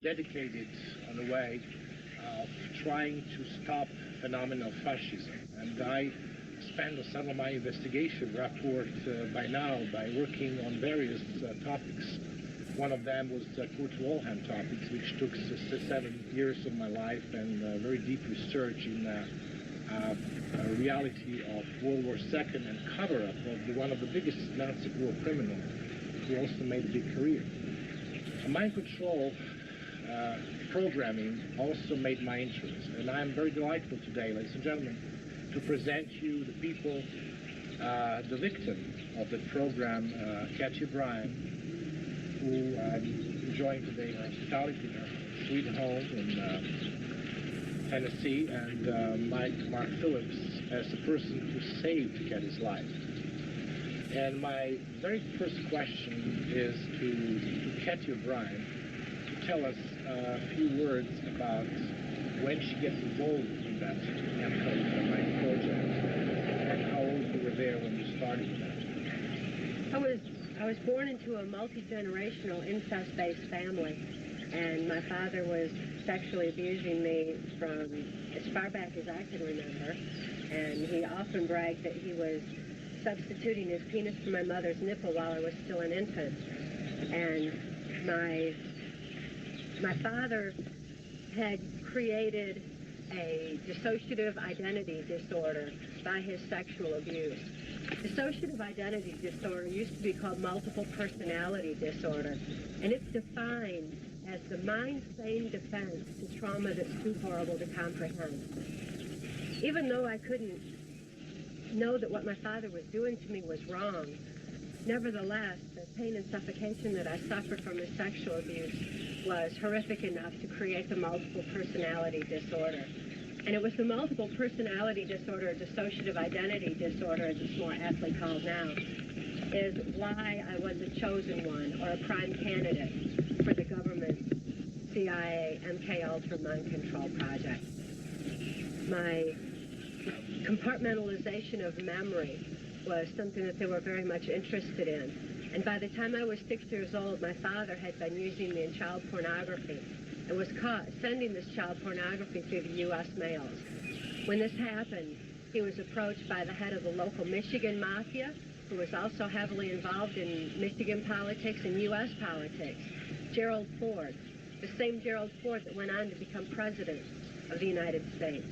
dedicated on the way of trying to stop phenomenal fascism. And I spent some of my investigation report by now by working on various topics. One of them was the Kurt Wilhelm topics, which took 7 years of my life and very deep research in reality of World War II and cover-up of one of the biggest Nazi war criminals who also made a big career. Mind control programming also made my interest, and I'm very delightful today, ladies and gentlemen, to present you the people, the victim of the program, Cathy O'Brien, who I'm enjoying today her hospitality in her sweet home in Tennessee, and Mark Phillips as the person who saved Cathy's life. And my very first question is to Cathy O'Brien to tell us a few words about when she gets involved in that M-Code project and how old you were there when you started that. I was born into a multi-generational incest-based family, and my father was sexually abusing me from as far back as I can remember, and he often bragged that he was substituting his penis for my mother's nipple while I was still an infant. And my father had created a dissociative identity disorder by his sexual abuse. Dissociative identity disorder used to be called multiple personality disorder, and it's defined as the mind-sane defense to trauma that's too horrible to comprehend. Even though I couldn't know that what my father was doing to me was wrong, nevertheless, the pain and suffocation that I suffered from his sexual abuse was horrific enough to create the multiple personality disorder. And it was the multiple personality disorder, dissociative identity disorder, as it's more aptly called now, is why I was a chosen one, or a prime candidate for the government's CIA MK Ultra mind control project. My compartmentalization of memory was something that they were very much interested in. And by the time I was 6 years old, my father had been using me in child pornography and was caught sending this child pornography through the U.S. mails. When this happened, he was approached by the head of the local Michigan Mafia, who was also heavily involved in Michigan politics and U.S. politics, Gerald Ford, the same Gerald Ford that went on to become president of the United States.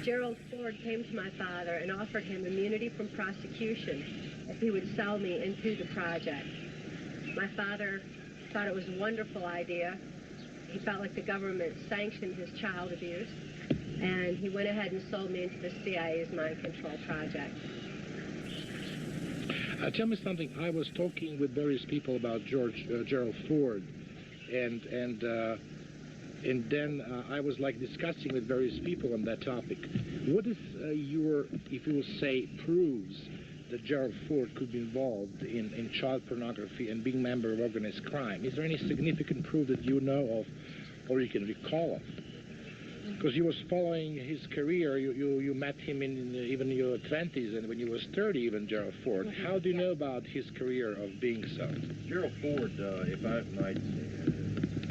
Gerald Ford came to my father and offered him immunity from prosecution if he would sell me into the project. My father thought it was a wonderful idea. He felt like the government sanctioned his child abuse, and he went ahead and sold me into the CIA's mind control project. Tell me something. I was talking with various people about Gerald Ford, and then I was like discussing with various people on that topic. What is your, if you will say, proves that Gerald Ford could be involved in child pornography and being a member of organized crime? Is there any significant proof that you know of or you can recall of? Because you was following his career, you met him in even your 20s, and when you was 30 even, Gerald Ford. How do you know about his career of being so? Gerald Ford, if I might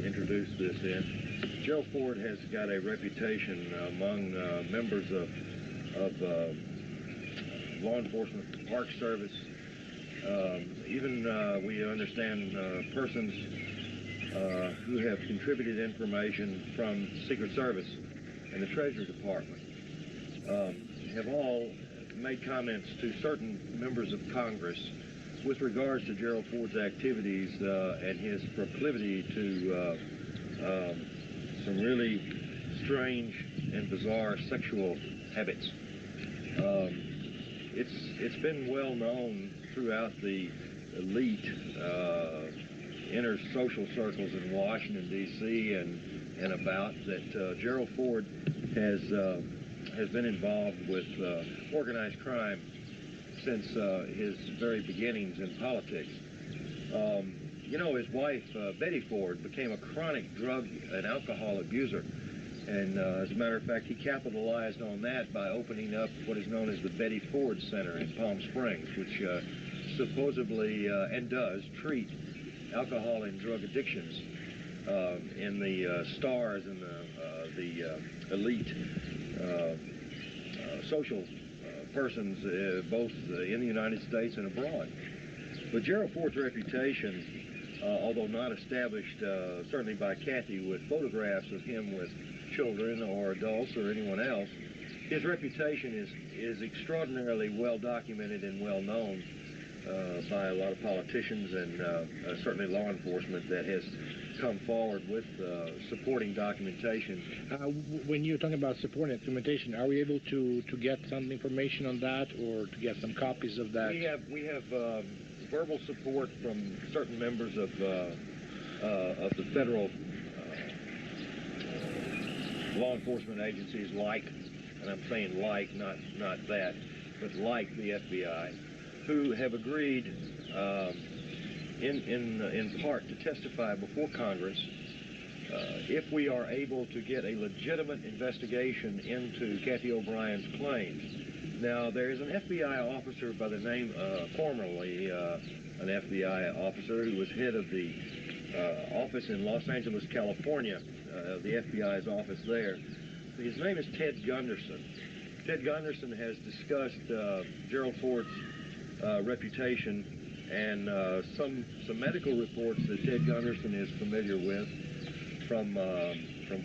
introduce this in, Gerald Ford has got a reputation among members of law enforcement, Park Service, even we understand persons who have contributed information from Secret Service and the Treasury Department have all made comments to certain members of Congress with regards to Gerald Ford's activities and his proclivity to some really strange and bizarre sexual habits. It's been well known throughout the elite inner social circles in Washington, D.C. and about that Gerald Ford has been involved with organized crime since his very beginnings in politics. You know, his wife, Betty Ford, became a chronic drug and alcohol abuser. And as a matter of fact, he capitalized on that by opening up what is known as the Betty Ford Center in Palm Springs, which supposedly and does treat alcohol and drug addictions. in the stars and the elite social persons, both in the United States and abroad. But Gerald Ford's reputation, although not established certainly by Cathy with photographs of him with children or adults or anyone else, his reputation is extraordinarily well documented and well known by a lot of politicians and certainly law enforcement that has come forward with supporting documentation. When you're talking about supporting documentation, are we able to get some information on that or to get some copies of that? We have verbal support from certain members of the federal law enforcement agencies, like, and I'm saying like, not that, but like the FBI, who have agreed in part to testify before Congress if we are able to get a legitimate investigation into Cathy O'Brien's claims. Now, there is an FBI officer by the name, formerly an FBI officer who was head of the office in Los Angeles, California, the FBI's office there. His name is Ted Gunderson. Ted Gunderson has discussed Gerald Ford's reputation and some medical reports that Ted Gunderson is familiar with from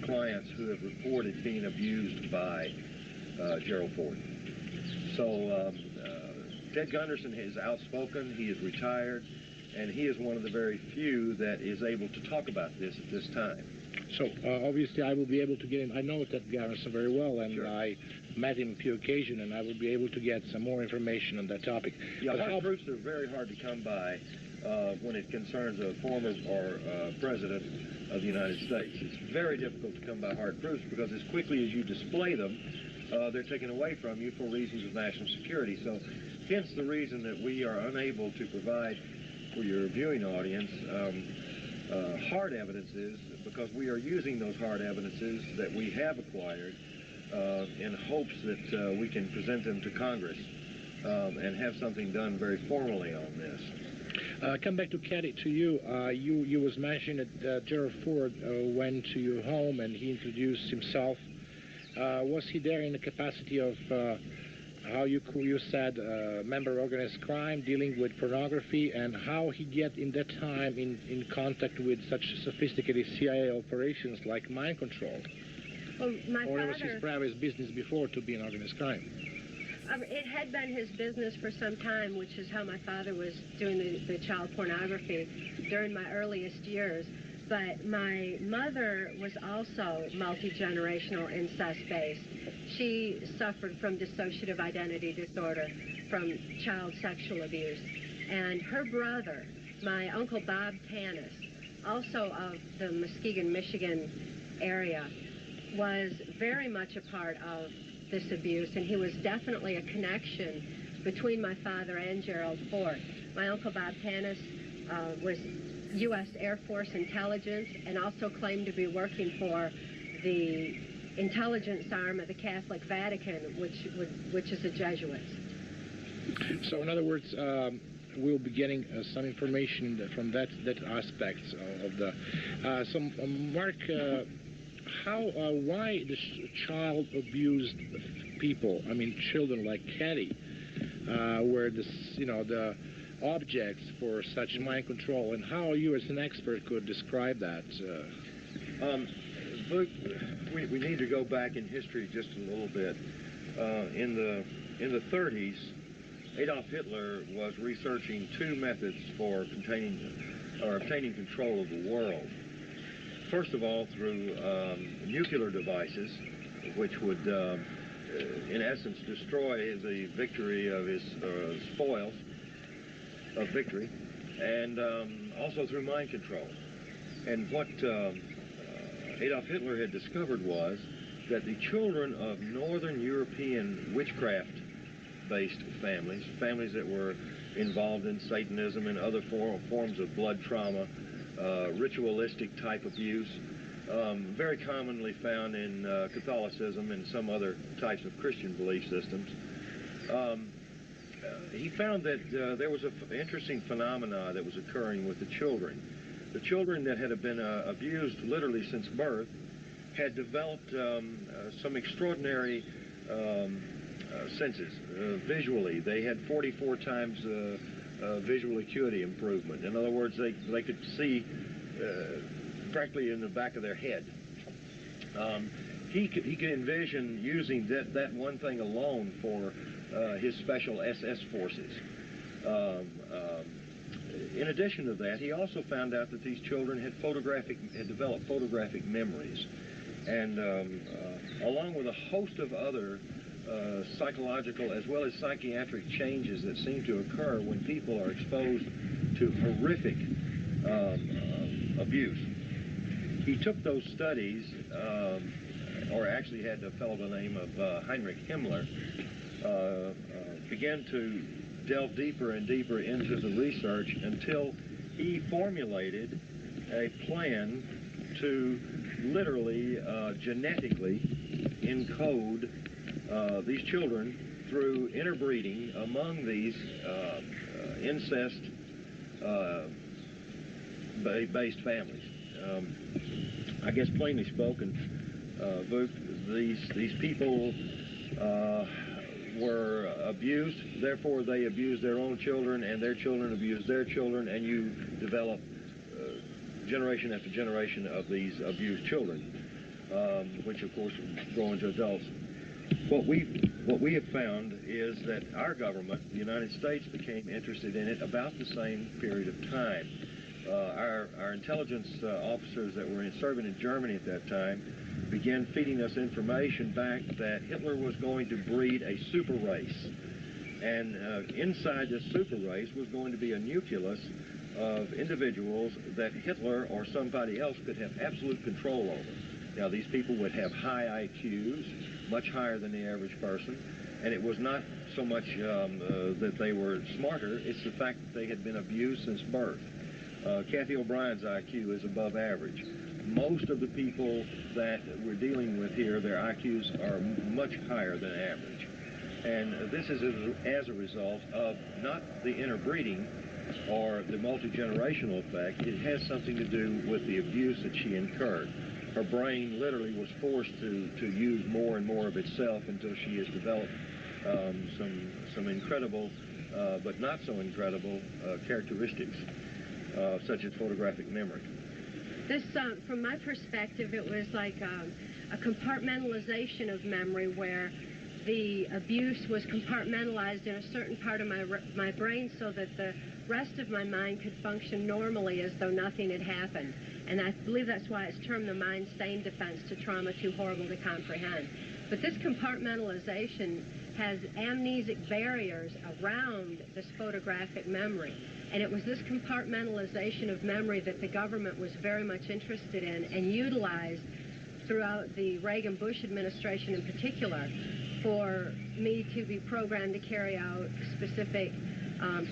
clients who have reported being abused by Gerald Ford. So Ted Gunderson is outspoken, he is retired, and he is one of the very few that is able to talk about this at this time. So obviously I will be able to get him. I know Ted Gunderson very well, and sure. I met him a few occasions, and I will be able to get some more information on that topic. Yeah, hard proofs are very hard to come by when it concerns a former or president of the United States. It's very difficult to come by hard proofs because as quickly as you display them, they're taken away from you for reasons of national security. So hence the reason that we are unable to provide for your viewing audience hard evidences, because we are using those hard evidences that we have acquired in hopes that we can present them to Congress and have something done very formally on this. Come back to Cathy, to you. You was mentioned that Gerald Ford went to your home and he introduced himself. Was he there in the capacity of how you said member of organized crime, dealing with pornography, and how he get in that time in contact with such sophisticated CIA operations like mind control? Well, or was his private business before to be an organized crime? It had been his business for some time, which is how my father was doing the child pornography during my earliest years. But my mother was also multi-generational incest-based. She suffered from dissociative identity disorder, from child sexual abuse. And her brother, my Uncle Bob Tanis, also of the Muskegon, Michigan area, was very much a part of this abuse, and he was definitely a connection between my father and Gerald Ford. My Uncle Bob Tanis was U.S. Air Force intelligence and also claimed to be working for the intelligence arm of the Catholic Vatican, which is the Jesuits. So in other words, we'll be getting some information from that aspect of the... Mark, why the child abused people, I mean children like Cathy, were the objects for such mind control, and how you as an expert could describe that? Vuk, we need to go back in history just a little bit. In the 30s, Adolf Hitler was researching two methods for obtaining control of the world. First of all, through nuclear devices, which would, in essence, destroy the victory of his spoils of victory, and also through mind control. And what Adolf Hitler had discovered was that the children of Northern European witchcraft-based families that were involved in Satanism and other forms of blood trauma, ritualistic type abuse, very commonly found in Catholicism and some other types of Christian belief systems. He found that there was an interesting phenomena that was occurring with the children. the children that had been abused literally since birth had developed some extraordinary senses visually. They had 44 times visual acuity improvement. In other words, they could see practically in the back of their head. He could envision using that one thing alone for his special SS forces. In addition to that, he also found out that these children had developed photographic memories, and along with a host of other psychological as well as psychiatric changes that seem to occur when people are exposed to horrific abuse. He took those studies, or actually had a fellow by the name of Heinrich Himmler began to delve deeper and deeper into the research until he formulated a plan to literally genetically encode these children through interbreeding among these incest based families. I guess plainly spoken, Vuk, these people were abused, therefore they abused their own children, and their children abused their children, and you develop generation after generation of these abused children, which of course grow into adults. What we have found is that our government, the United States, became interested in it about the same period of time. Our intelligence officers that were serving in Germany at that time began feeding us information back that Hitler was going to breed a super race. And inside this super race was going to be a nucleus of individuals that Hitler or somebody else could have absolute control over. Now, these people would have high IQs, much higher than the average person, and it was not so much that they were smarter, it's the fact that they had been abused since birth. Cathy O'Brien's IQ is above average. Most of the people that we're dealing with here, their IQs are much higher than average. And this is as a result of not the interbreeding or the multi-generational effect. It has something to do with the abuse that she incurred. Her brain literally was forced to use more and more of itself until she has developed some incredible, but not so incredible characteristics, such as photographic memory. This, from my perspective, it was like a compartmentalization of memory where the abuse was compartmentalized in a certain part of my brain so that the rest of my mind could function normally as though nothing had happened. And I believe that's why it's termed the mind-sane defense to trauma too horrible to comprehend. But this compartmentalization has amnesic barriers around this photographic memory. And it was this compartmentalization of memory that the government was very much interested in and utilized throughout the Reagan-Bush administration in particular for me to be programmed to carry out specific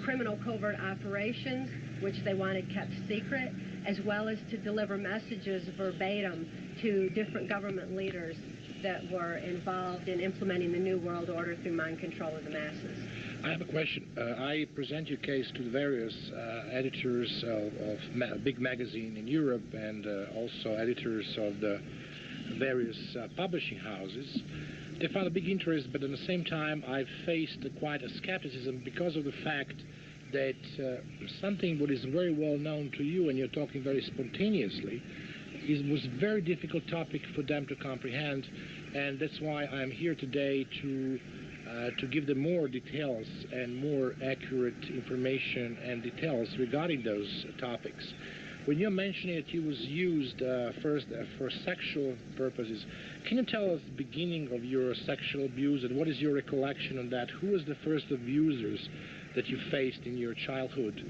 criminal covert operations, which they wanted kept secret, as well as to deliver messages verbatim to different government leaders that were involved in implementing the New World Order through mind control of the masses. I have a question. I present your case to the various editors of big magazine in Europe and also editors of the various publishing houses. They found a big interest, but at the same time I faced quite a skepticism because of the fact that something what is very well known to you, and you're talking very spontaneously, was a very difficult topic for them to comprehend, and that's why I'm here today to give them more details and more accurate information and details regarding those topics. When you're mentioning that it was used first for sexual purposes, can you tell us the beginning of your sexual abuse and what is your recollection on that? Who was the first abusers that you faced in your childhood,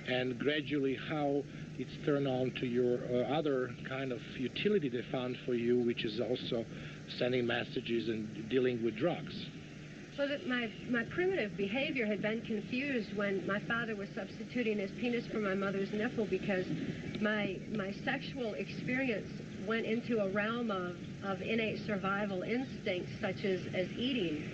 and gradually how it's turned on to your other kind of utility they found for you, which is also sending messages and dealing with drugs? So that my primitive behavior had been confused when my father was substituting his penis for my mother's nipple, because my sexual experience went into a realm of innate survival instincts such as eating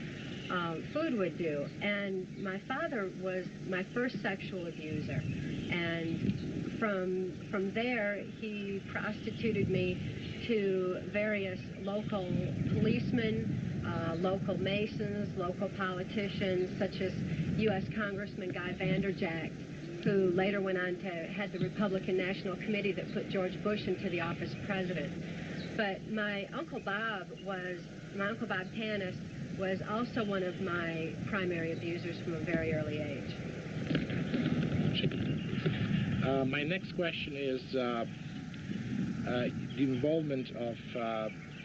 food would do. And my father was my first sexual abuser. And From there, he prostituted me to various local policemen, local Masons, local politicians, such as U.S. Congressman Guy Vanderjagt, who later went on to head the Republican National Committee that put George Bush into the office of president. But my Uncle Bob Tanis was also one of my primary abusers from a very early age. My next question is the involvement of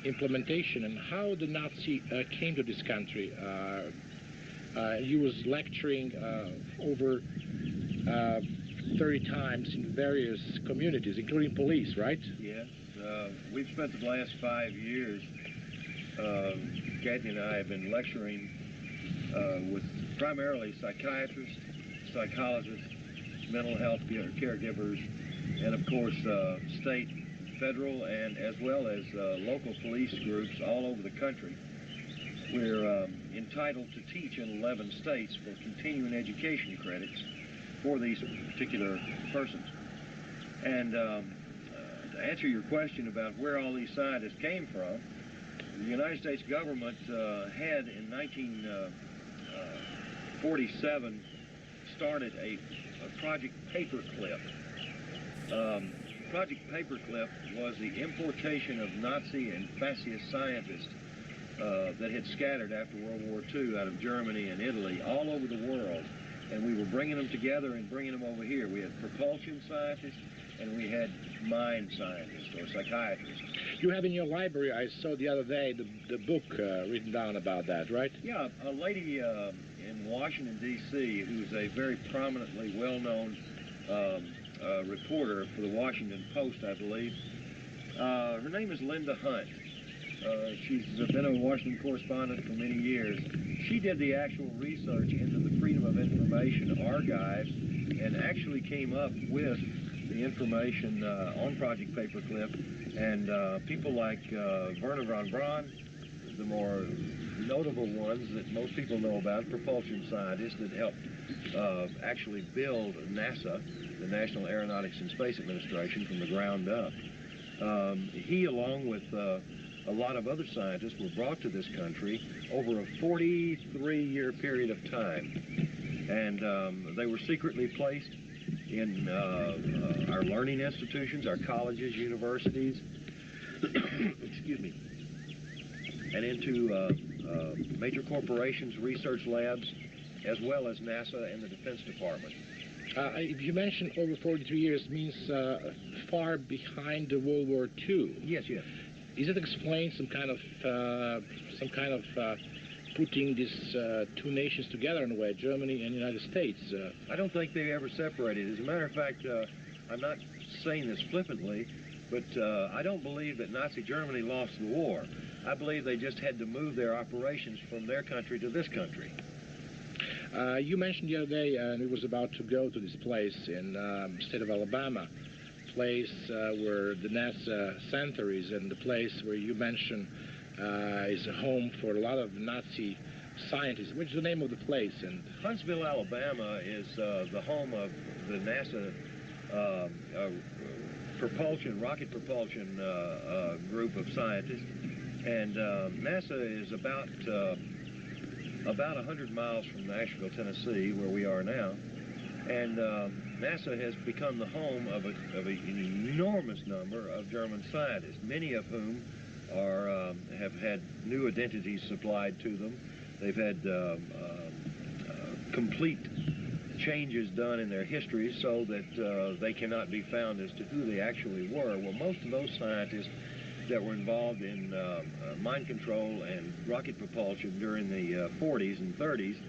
implementation and how the Nazi came to this country. He was lecturing over 30 times in various communities, including police, right? Yes. We've spent the last 5 years, Cathy and I have been lecturing with primarily psychiatrists, psychologists, mental health caregivers, and of course state, federal, and as well as local police groups all over the country. We're entitled to teach in 11 states for continuing education credits for these particular persons. And to answer your question about where all these scientists came from, the United States government had in 1947 started a Project Paperclip. Project Paperclip was the importation of Nazi and fascist scientists that had scattered after World War II out of Germany and Italy all over the world. And we were bringing them together and bringing them over here. We had propulsion scientists and we had mind scientists or psychiatrists. You have in your library, I saw the other day, the book written down about that, right? Yeah, a lady in Washington, D.C., who's a very prominently well-known reporter for the Washington Post, I believe. Her name is Linda Hunt. She's been a Washington correspondent for many years. She did the actual research into the Freedom of Information archives and actually came up with the information on Project Paperclip. And people like Werner von Braun, the more notable ones that most people know about, propulsion scientists that helped actually build NASA, the National Aeronautics and Space Administration, from the ground up. He, along with a lot of other scientists, were brought to this country over a 43-year period of time. And they were secretly placed in our learning institutions, our colleges, universities, excuse me, and into major corporations, research labs, as well as NASA and the Defense Department. You mentioned over 43 years means far behind the World War II. Yes, yes. Does it explain some kind of putting these two nations together in a way, Germany and the United States? I don't think they ever separated. As a matter of fact, I'm not saying this flippantly, but I don't believe that Nazi Germany lost the war. I believe they just had to move their operations from their country to this country. You mentioned the other day, and it was about to go to this place in the state of Alabama, place where the NASA center is, and the place where you mentioned is a home for a lot of Nazi scientists. What's the name of the place? And Huntsville, Alabama is the home of the NASA rocket propulsion group of scientists. And NASA is about 100 miles from Nashville, Tennessee, where we are now. And NASA has become the home of an enormous number of German scientists, many of whom have had new identities supplied to them. They've had complete changes done in their history so that they cannot be found as to who they actually were. Well, most of those scientists that were involved in mind control and rocket propulsion during the 40s and 30s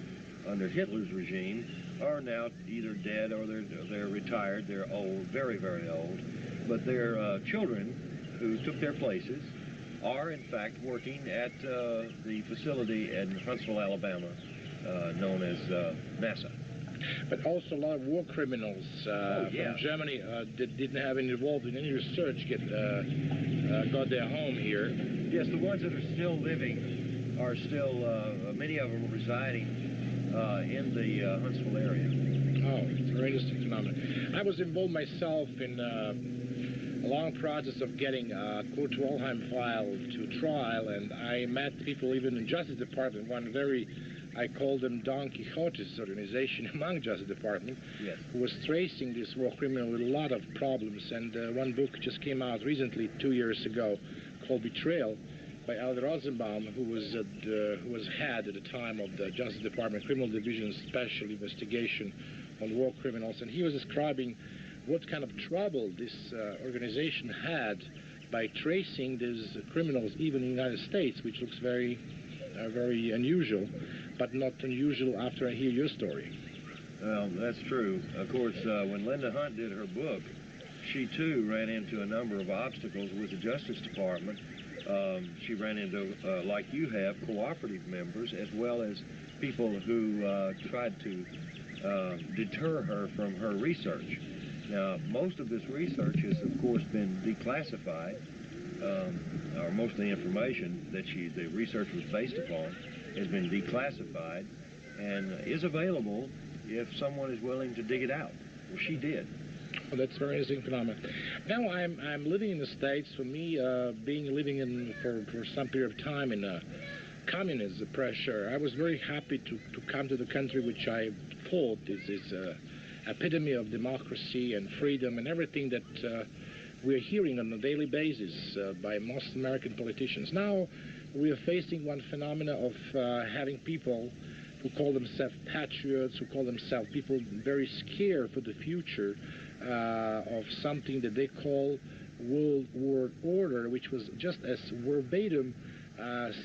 under Hitler's regime are now either dead or they're retired. They're old, very, very old. But their children who took their places are, in fact, working at the facility in Huntsville, Alabama, known as NASA. But also a lot of war criminals from Germany that didn't have any involved in any research got their home here. Yes, the ones that are still living are still, many of them residing in the Huntsville area. Oh, it's a very interesting phenomenon. I was involved myself in a long process of getting Kurt Waldheim file to trial, and I met people even in Justice Department, one very, I call them Don Quixote's organization among Justice Department, yes, who was tracing this war criminal with a lot of problems. And one book just came out recently, 2 years ago, called Betrayal, by Al Rosenbaum, who was head at the time of the Justice Department Criminal Division's Special Investigation on War Criminals, and he was describing what kind of trouble this organization had by tracing these criminals even in the United States, which looks very, very unusual, but not unusual after I hear your story. Well, that's true. Of course, when Linda Hunt did her book, she too ran into a number of obstacles with the Justice Department. She ran into, like you have, cooperative members, as well as people who tried to deter her from her research. Now, most of this research has, of course, been declassified, or most of the information that the research was based upon has been declassified and is available if someone is willing to dig it out. Well, she did. Well, that's very interesting phenomenon. Now I'm living in the States. For me, living in for some period of time in communist pressure, I was very happy to come to the country which I thought is epitome of democracy and freedom and everything that we're hearing on a daily basis by most American politicians. Now we are facing one phenomena of having people who call themselves patriots, who call themselves people very scared for the future of something that they call World World Order, which was just as verbatim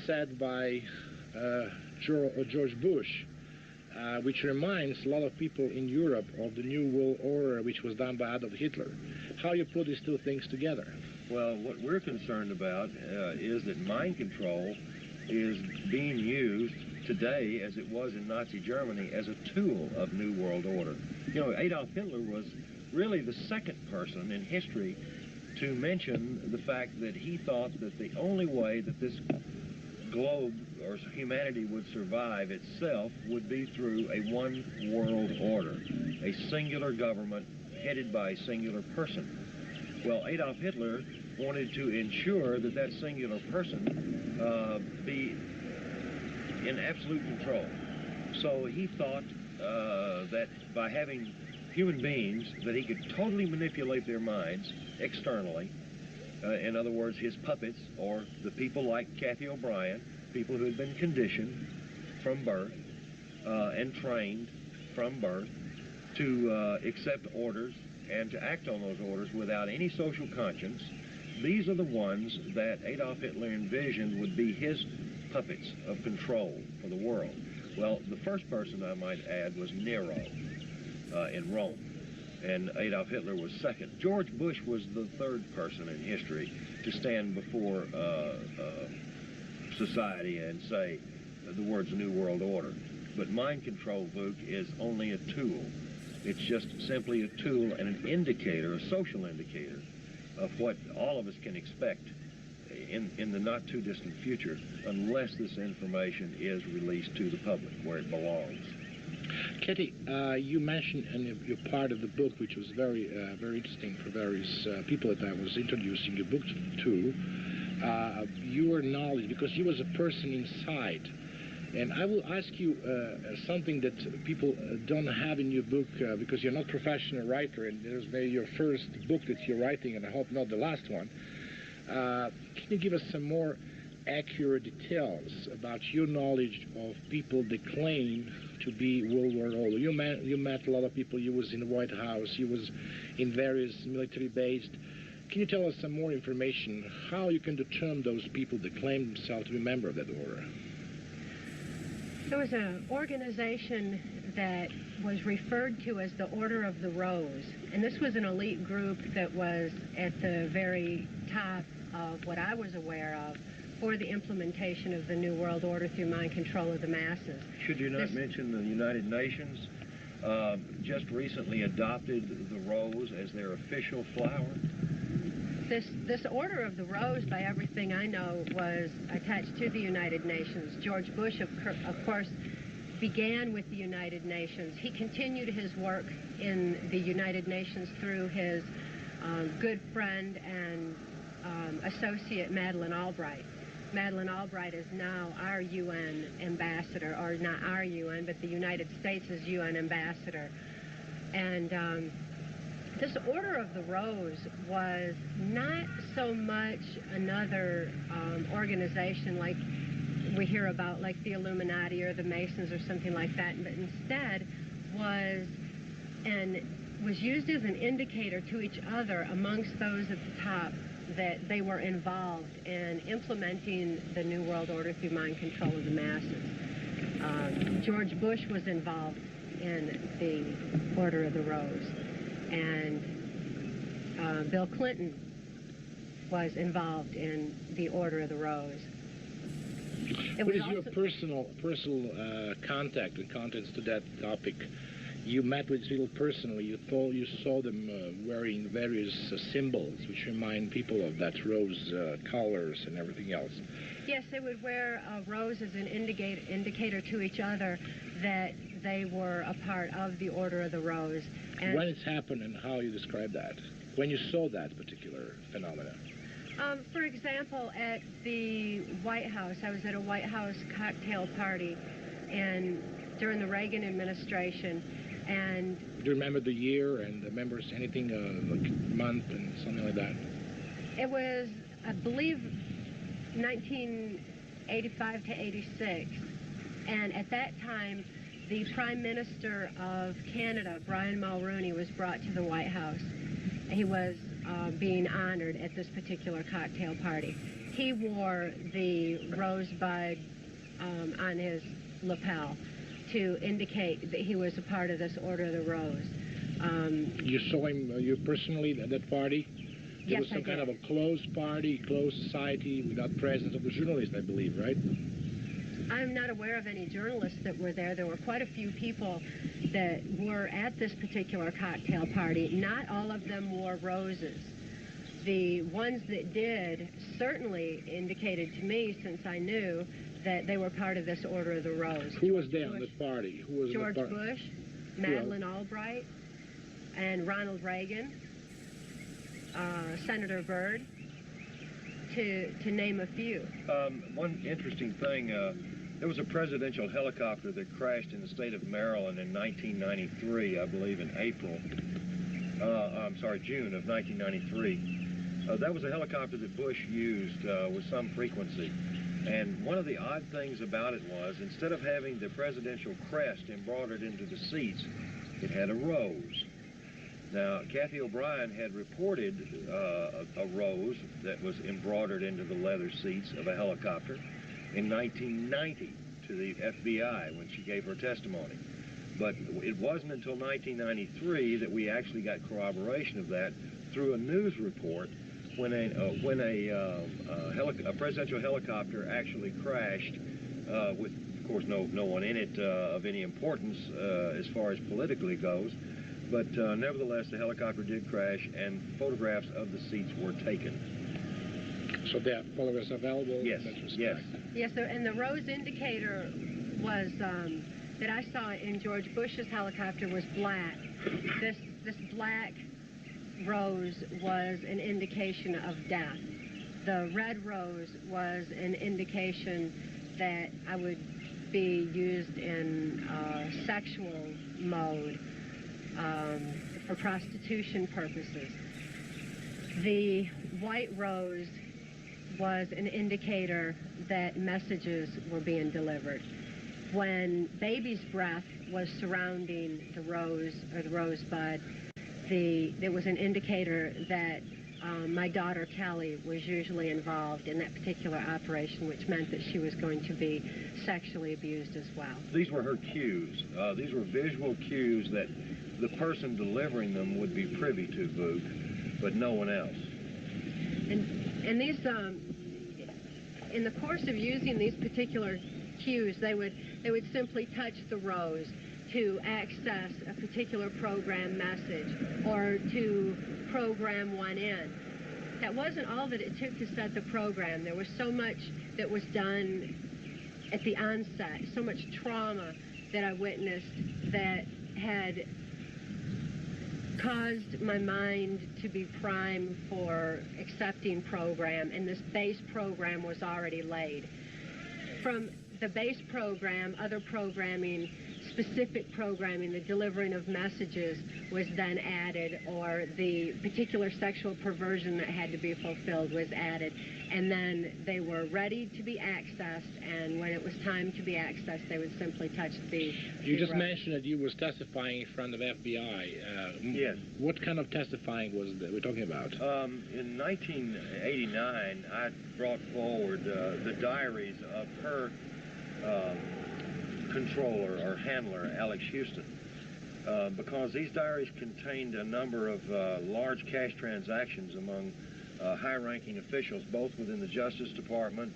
said by George Bush, which reminds a lot of people in Europe of the New World Order, which was done by Adolf Hitler. How you put these two things together? Well, what we're concerned about is that mind control is being used today, as it was in Nazi Germany, as a tool of New World Order. You know, Adolf Hitler was really the second person in history to mention the fact that he thought that the only way that this globe or humanity would survive itself would be through a one world order, a singular government headed by a singular person. Well, Adolf Hitler wanted to ensure that that singular person be in absolute control. So he thought that by having human beings, that he could totally manipulate their minds externally. In other words, his puppets, or the people like Cathy O'Brien, people who had been conditioned from birth and trained from birth to accept orders and to act on those orders without any social conscience. These are the ones that Adolf Hitler envisioned would be his puppets of control for the world. Well, the first person, I might add, was Nero in Rome, and Adolf Hitler was second. George Bush was the third person in history to stand before society and say the words New World Order. But mind control, Vuk, is only a tool. It's just simply a tool and an indicator, a social indicator, of what all of us can expect in the not too distant future, unless this information is released to the public where it belongs. Cathy, you mentioned in your part of the book, which was very, very interesting for various people that I was introducing your book to, your knowledge, because you was a person inside. And I will ask you something that people don't have in your book, because you're not a professional writer, and there's maybe your first book that you're writing, and I hope not the last one. Can you give us some more accurate details about your knowledge of people that claim to be World War Order? You met a lot of people. You was in the White House. You was in various military bases. Can you tell us some more information how you can determine those people that claim themselves to be a member of that order? There was an organization that was referred to as the Order of the Rose, and this was an elite group that was at the very top of what I was aware of for the implementation of the New World Order through mind control of the masses. Should you not mention the United Nations just recently adopted the rose as their official flower? This Order of the Rose, by everything I know, was attached to the United Nations. George Bush, of course, began with the United Nations. He continued his work in the United Nations through his good friend and associate Madeleine Albright. Madeleine Albright is now our UN ambassador, or not our UN, but the United States' UN ambassador. And this Order of the Rose was not so much another organization like we hear about, like the Illuminati or the Masons or something like that, but instead was used as an indicator to each other amongst those at the top that they were involved in implementing the New World Order through mind control of the masses. George Bush was involved in the Order of the Rose, and Bill Clinton was involved in the Order of the Rose. What is your personal contact and contents to that topic? You met with people personally. You saw them wearing various symbols which remind people of that rose colors and everything else. Yes, they would wear a rose as an indicator to each other that they were a part of the Order of the Rose. And when it happened and how you describe that? When you saw that particular phenomenon? For example, at the White House, I was at a White House cocktail party during the Reagan administration, and... Do you remember the year and the members, anything, like month and something like that? It was, I believe, 1985 to 86, and at that time, the Prime Minister of Canada, Brian Mulroney, was brought to the White House. He was being honored at this particular cocktail party. He wore the rosebud on his lapel to indicate that he was a part of this Order of the Rose. You saw him, you personally, at that party? It yes, was some I did. kind of a closed party, closed society, without presence of the journalists, I believe, right? I'm not aware of any journalists that were there. There were quite a few people that were at this particular cocktail party. Not all of them wore roses. The ones that did certainly indicated to me, since I knew, that they were part of this Order of the Rose. Who was there on the party? Who was George Bush, Madeleine Albright, and Ronald Reagan, Senator Byrd, to name a few. One interesting thing, there was a presidential helicopter that crashed in the state of Maryland in 1993, I believe in June of 1993. That was a helicopter that Bush used with some frequency. And one of the odd things about it was, instead of having the presidential crest embroidered into the seats, it had a rose. Now, Cathy O'Brien had reported a rose that was embroidered into the leather seats of a helicopter in 1990 to the FBI when she gave her testimony. But it wasn't until 1993 that we actually got corroboration of that through a news report when a presidential helicopter actually crashed with, of course, no one in it of any importance as far as politically goes. But nevertheless, the helicopter did crash, and photographs of the seats were taken. So that photographs available? Yes, yes. Yes, and the rose indicator was, that I saw in George Bush's helicopter was black. This black rose was an indication of death. The red rose was an indication that I would be used in sexual mode for prostitution purposes. The white rose was an indicator that messages were being delivered. When baby's breath was surrounding the rose or the rosebud, it was an indicator that my daughter Kelly was usually involved in that particular operation, which meant that she was going to be sexually abused as well. These were her cues. These were visual cues that the person delivering them would be privy to, Vuk, but no one else. And these, in the course of using these particular cues, they would simply touch the rose to access a particular program message or to program one in. That wasn't all that it took to set the program. There was so much that was done at the onset, so much trauma that I witnessed that had caused my mind to be primed for accepting program, and this base program was already laid. From the base program, other programming, specific programming, the delivering of messages was then added, or the particular sexual perversion that had to be fulfilled was added, and then they were ready to be accessed, and when it was time to be accessed, they would simply touch the You just mentioned that you was testifying in front of FBI. Yes. What kind of testifying was that we're talking about? In 1989, I brought forward the diaries of her controller or handler, Alex Houston, because these diaries contained a number of large cash transactions among high-ranking officials, both within the Justice Department,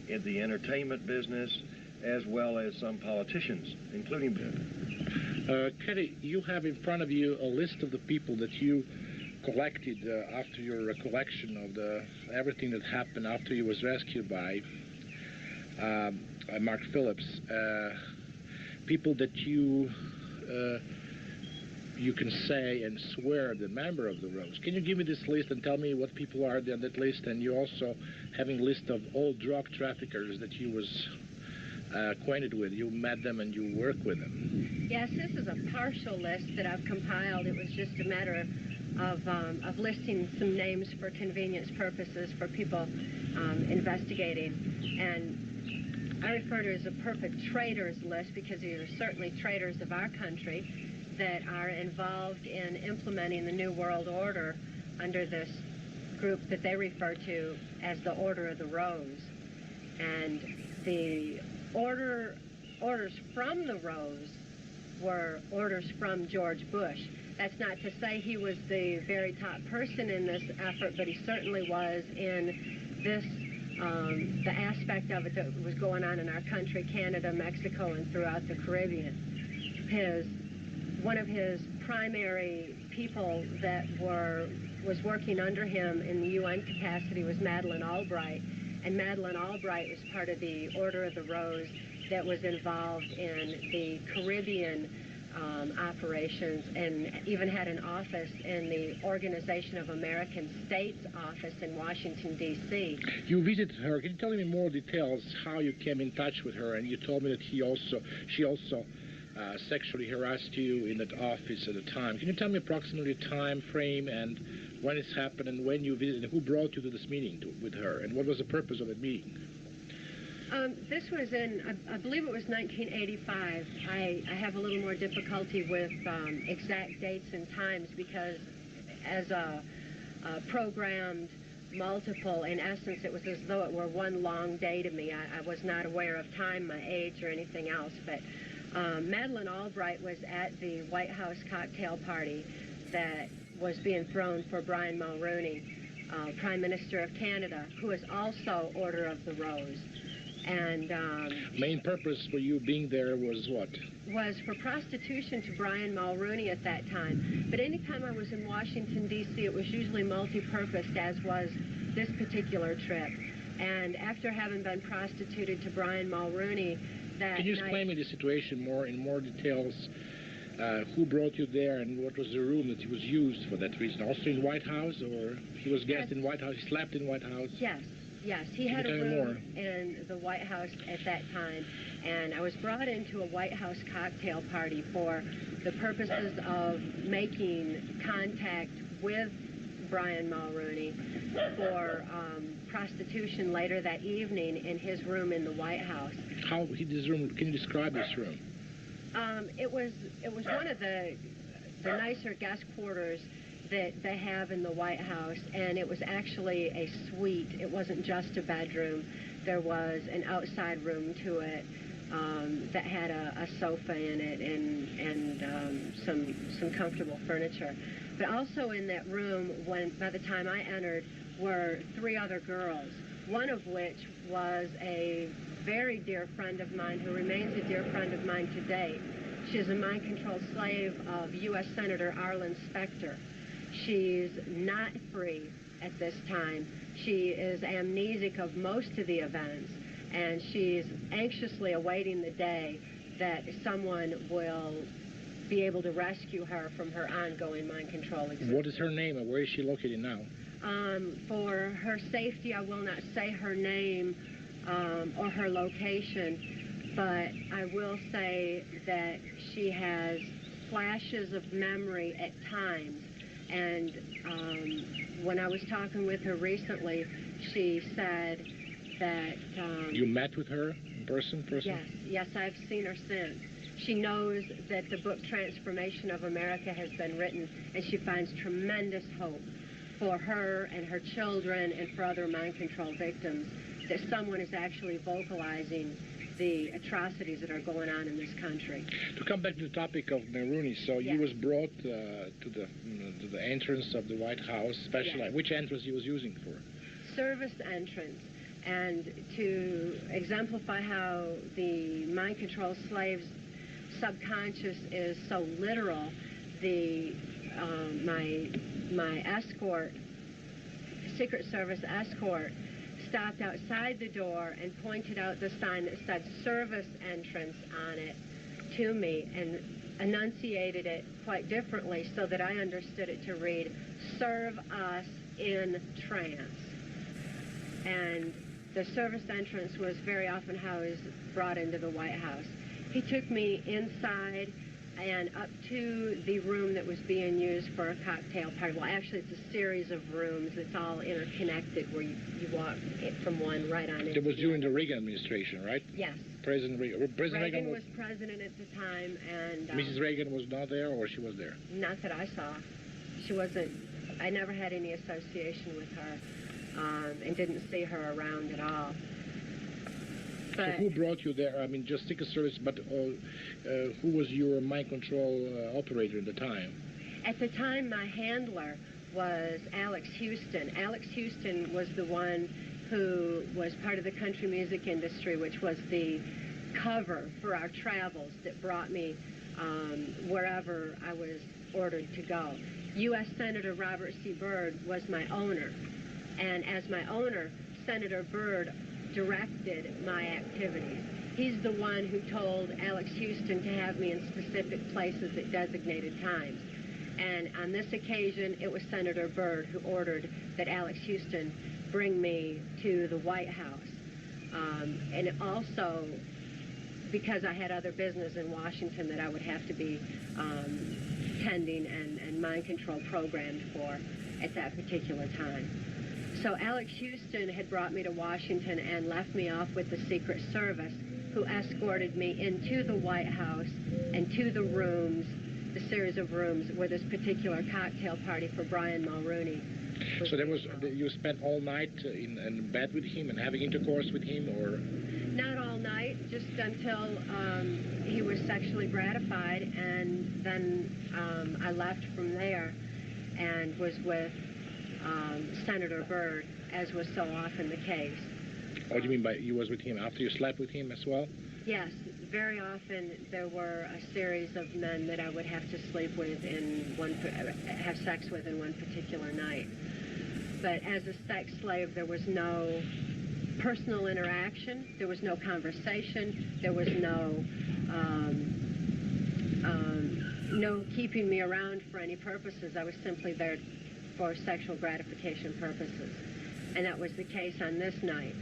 in the entertainment business, as well as some politicians, including... Cathy, you have in front of you a list of the people that you collected after your recollection of everything that happened after you was rescued by Mark Phillips. People that you can say and swear the member of the Rose. Can you give me this list and tell me what people are on that list? And you also having a list of all drug traffickers that you was acquainted with. You met them and you work with them. Yes, this is a partial list that I've compiled. It was just a matter of listing some names for convenience purposes for people investigating. And I refer to it as a perfect traitors list because these are certainly traitors of our country that are involved in implementing the New World Order under this group that they refer to as the Order of the Rose. And the orders from the Rose were orders from George Bush. That's not to say he was the very top person in this effort, but he certainly was in this the aspect of it that was going on in our country, Canada, Mexico, and throughout the Caribbean. One of his primary people that was working under him in the UN capacity was Madeleine Albright, and Madeleine Albright was part of the Order of the Rose that was involved in the Caribbean operations, and even had an office in the Organization of American States office in Washington, D.C. You visited her. Can you tell me more details how you came in touch with her? And you told me that she also sexually harassed you in that office at the time. Can you tell me approximately the time frame and when it's happened and when you visited and who brought you to this meeting with her and what was the purpose of that meeting? This was in, I believe it was 1985. I have a little more difficulty with exact dates and times because as a programmed multiple, in essence, it was as though it were one long day to me. I was not aware of time, my age, or anything else. But Madeleine Albright was at the White House cocktail party that was being thrown for Brian Mulroney, Prime Minister of Canada, who is also Order of the Rose. And main purpose for you being there was what? Was for prostitution to Brian Mulroney at that time. But anytime I was in Washington, D.C., it was usually multi-purposed, as was this particular trip. And after having been prostituted to Brian Mulroney that Can you explain me the situation in more details? Who brought you there and what was the room that was used for that reason? Also in White House, or he was guest in White House, he slept in White House? Yes, he had a room in the White House at that time, and I was brought into a White House cocktail party for the purposes of making contact with Brian Mulroney for prostitution later that evening in his room in the White House. This room? Can you describe this room? It was one of the nicer guest quarters that they have in the White House, and it was actually a suite. It wasn't just a bedroom. There was an outside room to it that had a sofa in it and some comfortable furniture. But also in that room, by the time I entered, were 3 other girls, one of which was a very dear friend of mine who remains a dear friend of mine today. She is a mind-controlled slave of U.S. Senator Arlen Specter. She's not free at this time. She is amnesic of most of the events, and she's anxiously awaiting the day that someone will be able to rescue her from her ongoing mind control existence. What is her name and where is she located now? For her safety, I will not say her name or her location, but I will say that she has flashes of memory at times. And when I was talking with her recently, she said that... you met with her in person? Yes, I've seen her since. She knows that the book Transformation of America has been written, and she finds tremendous hope for her and her children and for other mind control victims, that someone is actually vocalizing the atrocities that are going on in this country. To come back to the topic of Mulrooney, so yes. he was brought to the entrance of the White House, especially yes. which entrance he was using for? Service entrance. And to exemplify how the mind control slave's subconscious is so literal, my escort, Secret Service escort, stopped outside the door and pointed out the sign that said service entrance on it to me and enunciated it quite differently so that I understood it to read, serve us in trance. And the service entrance was very often how I was brought into the White House. He took me inside and up to the room that was being used for a cocktail party. Well, actually, it's a series of rooms that's all interconnected where you walk from one right on into It was during the Reagan administration, right? Yes. President Reagan. Reagan was president at the time, and... Mrs. Reagan was not there, or she was there? Not that I saw. She wasn't... I never had any association with her, and didn't see her around at all. But so who brought you there? I mean, just Secret Service, but who was your mind control operator at the time? At the time, my handler was Alex Houston. Alex Houston was the one who was part of the country music industry, which was the cover for our travels that brought me wherever I was ordered to go. U.S. Senator Robert C. Byrd was my owner, and as my owner, Senator Byrd directed my activities. He's the one who told Alex Houston to have me in specific places at designated times. And on this occasion, it was Senator Byrd who ordered that Alex Houston bring me to the White House. And also, because I had other business in Washington that I would have to be tending and mind control programmed for at that particular time. So Alex Houston had brought me to Washington and left me off with the Secret Service, who escorted me into the White House and to the rooms, the series of rooms where this particular cocktail party for Brian Mulrooney was. So there was, you spent all night in bed with him and having intercourse with him, or? Not all night, just until he was sexually gratified, and then I left from there and was with Senator Byrd, as was so often the case. What do you mean by you was with him after you slept with him as well? Yes, very often there were a series of men that I would have to sleep with have sex with in one particular night. But as a sex slave, there was no personal interaction, there was no conversation, there was no keeping me around for any purposes. I was simply there for sexual gratification purposes. And that was the case on this night.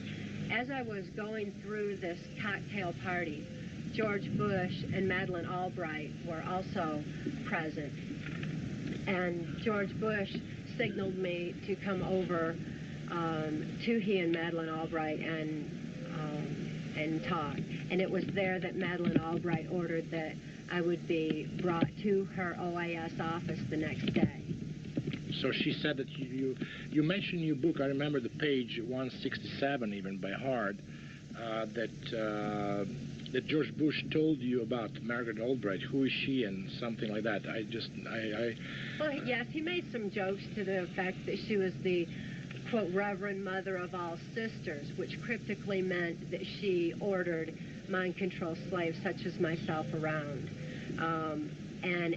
As I was going through this cocktail party, George Bush and Madeleine Albright were also present. And George Bush signaled me to come over to he and Madeleine Albright and talk. And it was there that Madeleine Albright ordered that I would be brought to her OIS office the next day. So she said that you mentioned in your book, I remember the page 167 even by heart, that George Bush told you about Margaret Albright. Who is she and something like that. Well, yes, he made some jokes to the effect that she was the, quote, Reverend Mother of all sisters, which cryptically meant that she ordered mind control slaves such as myself around. And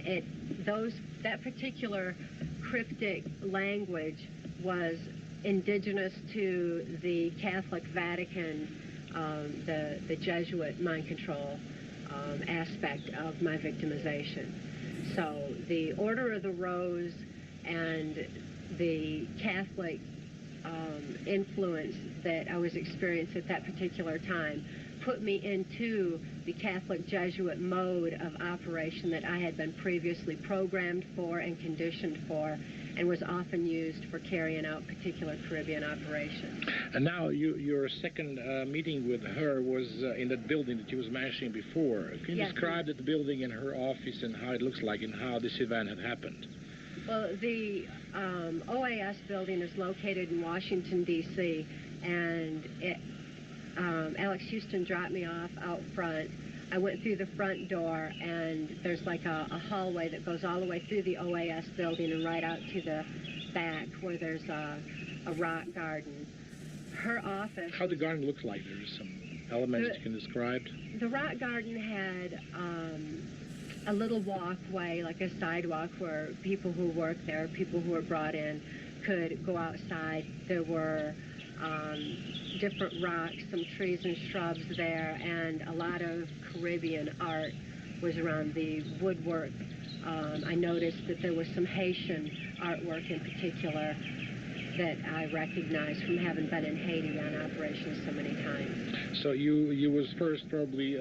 that particular cryptic language was indigenous to the Catholic Vatican, the Jesuit mind control aspect of my victimization. So the Order of the Rose and the Catholic influence that I was experiencing at that particular time put me into the Catholic Jesuit mode of operation that I had been previously programmed for and conditioned for, and was often used for carrying out particular Caribbean operations. And now your second meeting with her was in that building that you was mentioning before. Can you Yes, describe that building and her office and how it looks like and how this event had happened? Well, the OAS building is located in Washington, D.C., and Alex Houston dropped me off out front. I went through the front door, and there's like a hallway that goes all the way through the OAS building and right out to the back where there's a rock garden. Her office... How the garden looks like? There's some elements you can describe? The rock garden had a little walkway, like a sidewalk, where people who work there, people who were brought in, could go outside. There were different rocks, some trees and shrubs there, and a lot of Caribbean art was around the woodwork. I noticed that there was some Haitian artwork in particular that I recognized from having been in Haiti on operations so many times. So you was first probably,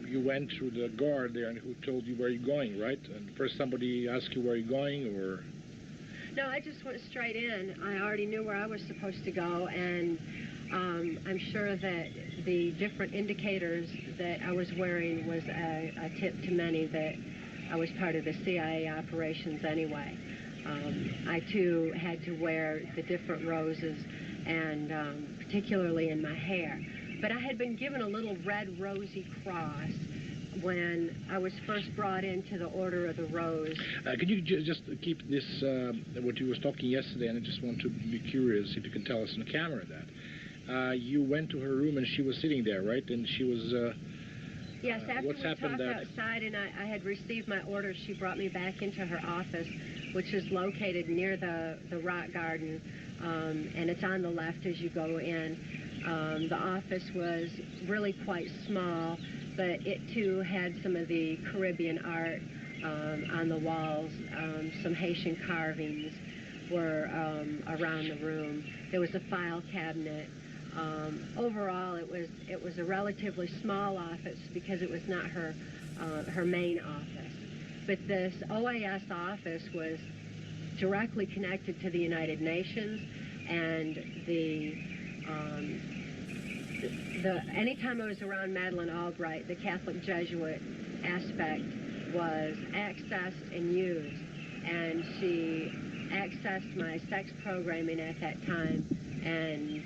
you went through the guard there and who told you where you're going, right? And first somebody asked you where you're going, or... No, I just went straight in. I already knew where I was supposed to go, and I'm sure that the different indicators that I was wearing was a tip to many that I was part of the CIA operations anyway. I, too, had to wear the different roses, and particularly in my hair. But I had been given a little red rosy cross when I was first brought into the Order of the Rose. Can you just keep this, what you was talking yesterday, and I just want to be curious if you can tell us on the camera that. You went to her room and she was sitting there, right? And she was... Yes, after what's we happened talked outside and I had received my orders, she brought me back into her office, which is located near the rock garden, and it's on the left as you go in. The office was really quite small, but it too had some of the Caribbean art on the walls. Some Haitian carvings were around the room. There was a file cabinet. Overall, it was a relatively small office because it was not her main office. But this OAS office was directly connected to the United Nations, and anytime I was around Madeleine Albright, the Catholic Jesuit aspect was accessed and used, and she accessed my sex programming at that time and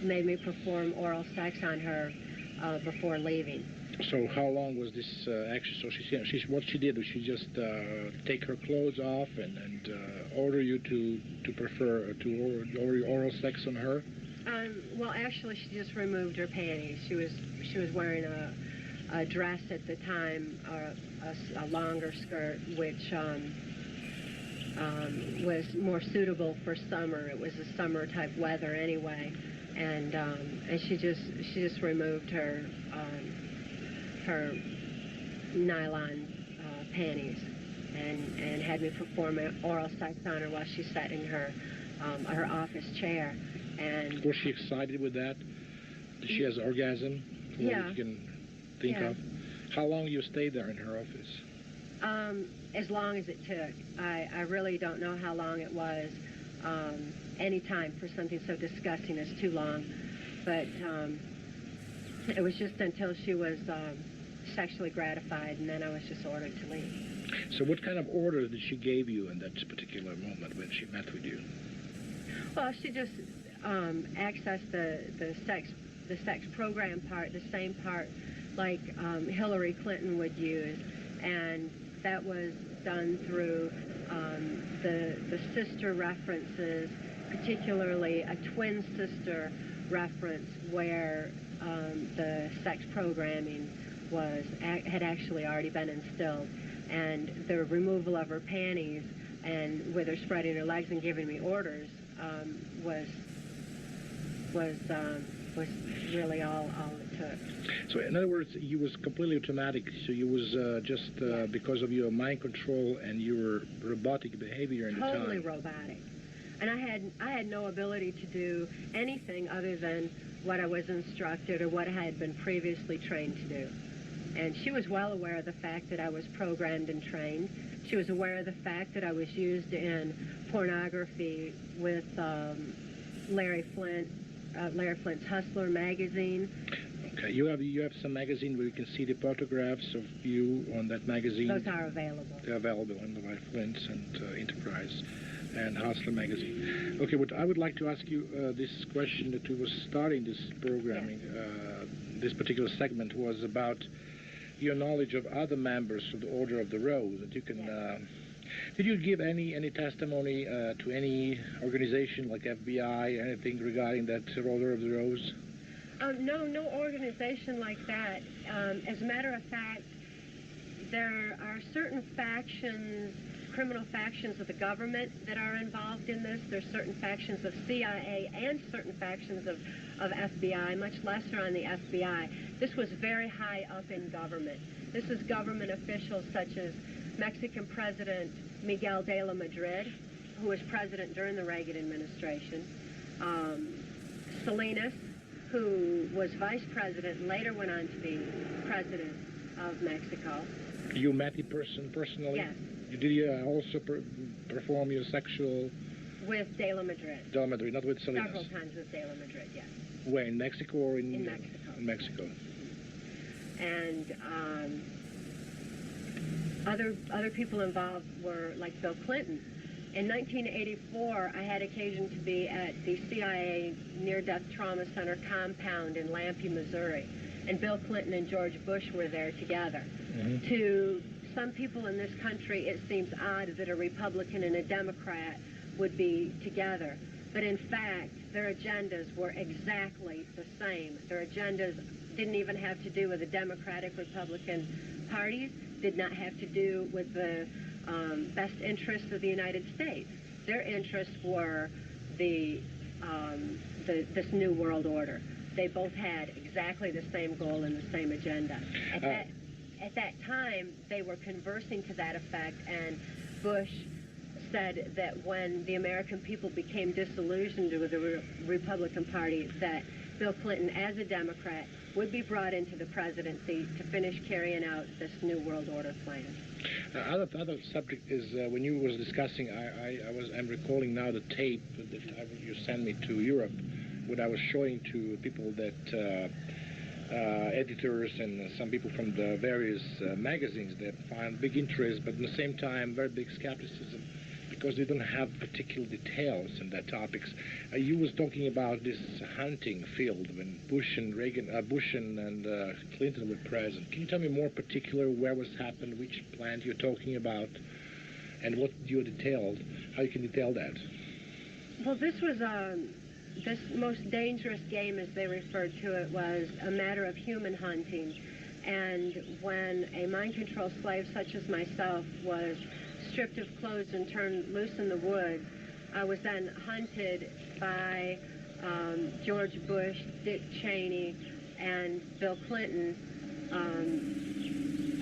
made me perform oral sex on her before leaving. So how long was this action? So what she did was she just take her clothes off and order you to order oral sex on her? Well, actually, she just removed her panties. She was wearing a dress at the time, a longer skirt, which was more suitable for summer. It was a summer type weather anyway, and she just removed her nylon panties and had me perform oral sex on her while she sat in her office chair. And was she excited with that? Did she have an orgasm? Yeah. You can think of. How long you stayed there in her office? As long as it took. I really don't know how long it was. Any time for something so disgusting is too long. But it was just until she was sexually gratified, and then I was just ordered to leave. So what kind of order did she give you in that particular moment when she met with you? Well, she just accessed the sex program part, the same part like Hillary Clinton would use, and that was done through the sister references, particularly a twin sister reference where the sex programming had actually already been instilled, and the removal of her panties and with her spreading her legs and giving me orders was was really all it took. So in other words, you was completely automatic. So you was just because of your mind control and your robotic behavior in the time. Totally robotic. And I had no ability to do anything other than what I was instructed or what I had been previously trained to do. And she was well aware of the fact that I was programmed and trained. She was aware of the fact that I was used in pornography with Larry Flint's Hustler magazine. Okay, you have some magazine where you can see the photographs of you on that magazine. Those are available. They're available on the Larry Flint's and Enterprise and Hustler magazine. Okay, what I would like to ask you this question that we were starting this programming, this particular segment was about your knowledge of other members of the Order of the Rose. That you can. Did you give any testimony to any organization like FBI or anything regarding that Order of the Rose? No organization like that. As a matter of fact, there are certain factions, criminal factions of the government that are involved in this. There's certain factions of CIA and certain factions of FBI, much lesser on the FBI. This was very high up in government. This is government officials such as Mexican President Miguel de la Madrid, who was president during the Reagan administration, Salinas, who was vice president and later went on to be president of Mexico. You met the person personally? Yes. Did you also perform your sexual... With De La Madrid. De La Madrid, not with Salinas? Several times with De La Madrid, yes. Where, in Mexico or in... In Mexico. In Mexico. And other people involved were like Bill Clinton. In 1984, I had occasion to be at the CIA Near-Death Trauma Center compound in Lampe, Missouri. And Bill Clinton and George Bush were there together. Mm-hmm. To some people in this country, it seems odd that a Republican and a Democrat would be together. But in fact, their agendas were exactly the same. Their agendas didn't even have to do with the Democratic-Republican parties, did not have to do with the best interests of the United States. Their interests were this new world order. They both had exactly the same goal and the same agenda. At that time, they were conversing to that effect, and Bush said that when the American people became disillusioned with the Republican Party, that Bill Clinton, as a Democrat, would be brought into the presidency to finish carrying out this new world order plan. Other subject is when you was discussing, I'm recalling now the tape that you sent me to Europe, when I was showing to people that editors and some people from the various magazines that find big interest, but at the same time very big skepticism, because they don't have particular details in their topics. You was talking about this hunting field when Bush and Clinton were present. Can you tell me more particular where was happened, which plant you're talking about, and what you detailed, how you can detail that? Well, this was this most dangerous game, as they referred to it, was a matter of human hunting. And when a mind-controlled slave such as myself was stripped of clothes and turned loose in the woods, I was then hunted by George Bush, Dick Cheney, and Bill Clinton,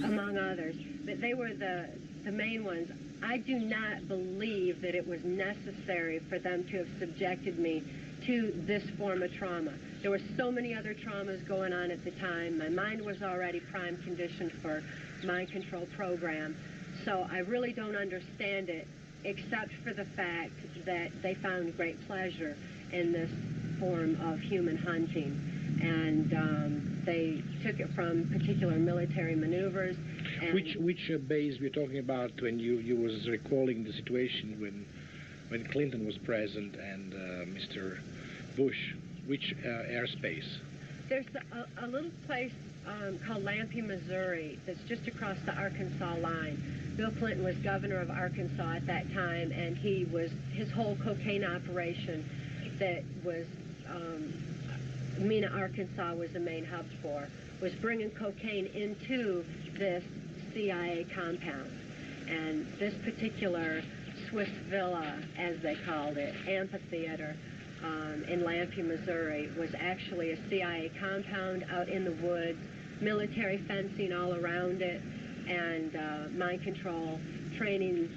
among others. But they were the main ones. I do not believe that it was necessary for them to have subjected me to this form of trauma. There were so many other traumas going on at the time. My mind was already prime conditioned for mind control program. So I really don't understand it, except for the fact that they found great pleasure in this form of human hunting. And they took it from particular military maneuvers. And which base we're talking about when you was recalling the situation when Clinton was present and Mr. Bush? Which airspace? There's a little place called Lampe, Missouri, that's just across the Arkansas line. Bill Clinton was governor of Arkansas at that time, and his whole cocaine operation that was Mena, Arkansas was the main hub for, was bringing cocaine into this CIA compound. And this particular Swiss villa, as they called it, amphitheater, in Lampe, Missouri, was actually a CIA compound out in the woods, military fencing all around it, and mind control training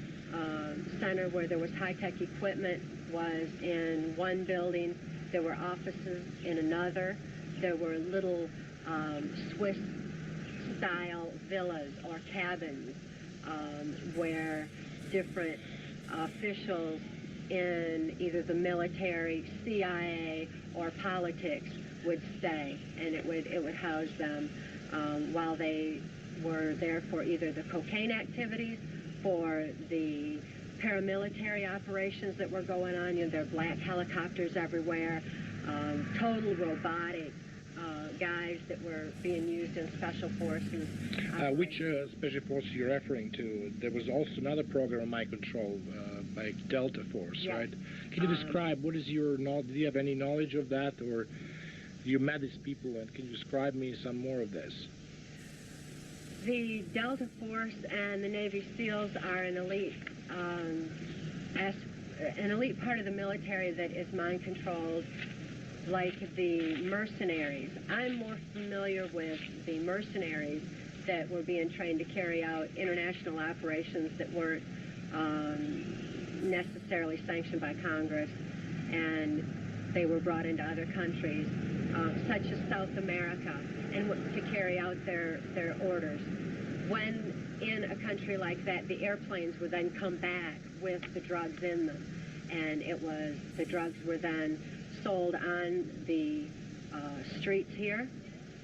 center where there was high-tech equipment was in one building. There were offices in another. There were little Swiss-style villas or cabins where different officials in either the military, CIA, or politics would stay, and it would house them while they were there for either the cocaine activities, for the paramilitary operations that were going on. You know, there are black helicopters everywhere, total robotic guys that were being used in special forces. Which special forces you're referring to? There was also another program on my control by Delta Force, yes. Right? Can you describe what is your knowledge? Do you have any knowledge of that, or you met these people, and can you describe me some more of this? The Delta Force and the Navy SEALs are an elite part of the military that is mind-controlled, like the mercenaries. I'm more familiar with the mercenaries that were being trained to carry out international operations that weren't necessarily sanctioned by Congress, and they were brought into other countries, such as South America, and to carry out their orders. When in a country like that, the airplanes would then come back with the drugs in them, and the drugs were then sold on the streets here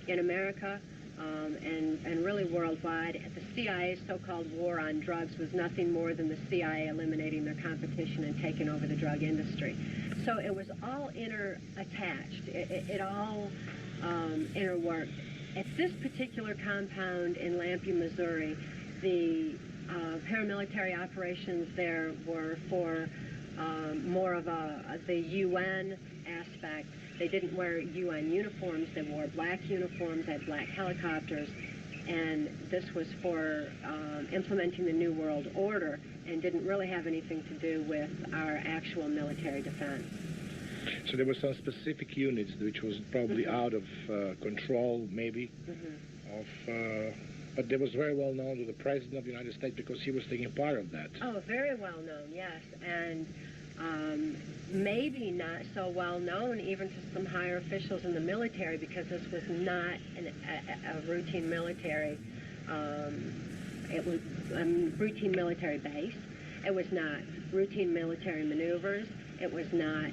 in America and really worldwide. The CIA's so-called war on drugs was nothing more than the CIA eliminating their competition and taking over the drug industry. So it was all inter-attached. It all interworked. At this particular compound in Lampe, Missouri, the paramilitary operations there were for more of the UN aspect. They didn't wear UN uniforms. They wore black uniforms, had black helicopters, and this was for implementing the New World Order and didn't really have anything to do with our actual military defense. So there were some specific units which was probably out of control, maybe, but it was very well known to the President of the United States because he was taking part of that. Oh, very well known, yes, and maybe not so well known even to some higher officials in the military, because this was not a routine military. It was a routine military base. It was not routine military maneuvers. It was not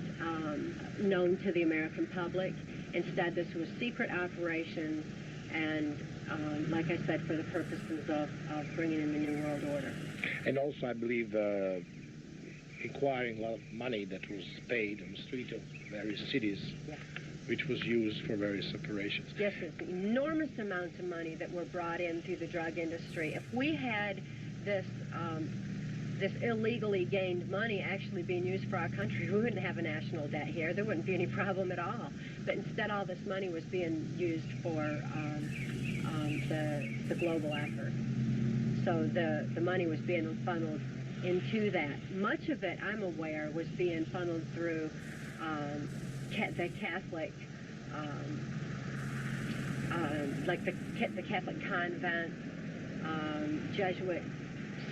known to the American public. Instead, this was secret operations, and like I said, for the purposes of bringing in the New World Order. And also, I believe, acquiring a lot of money that was paid on the street of various cities, yes, which was used for various operations. Yes, there's enormous amounts of money that were brought in through the drug industry. If we had this this illegally gained money actually being used for our country, we wouldn't have a national debt here. There wouldn't be any problem at all. But instead, all this money was being used for the global effort. So the money was being funneled into that. Much of it, I'm aware, was being funneled through the Catholic, like the Catholic convents, Jesuit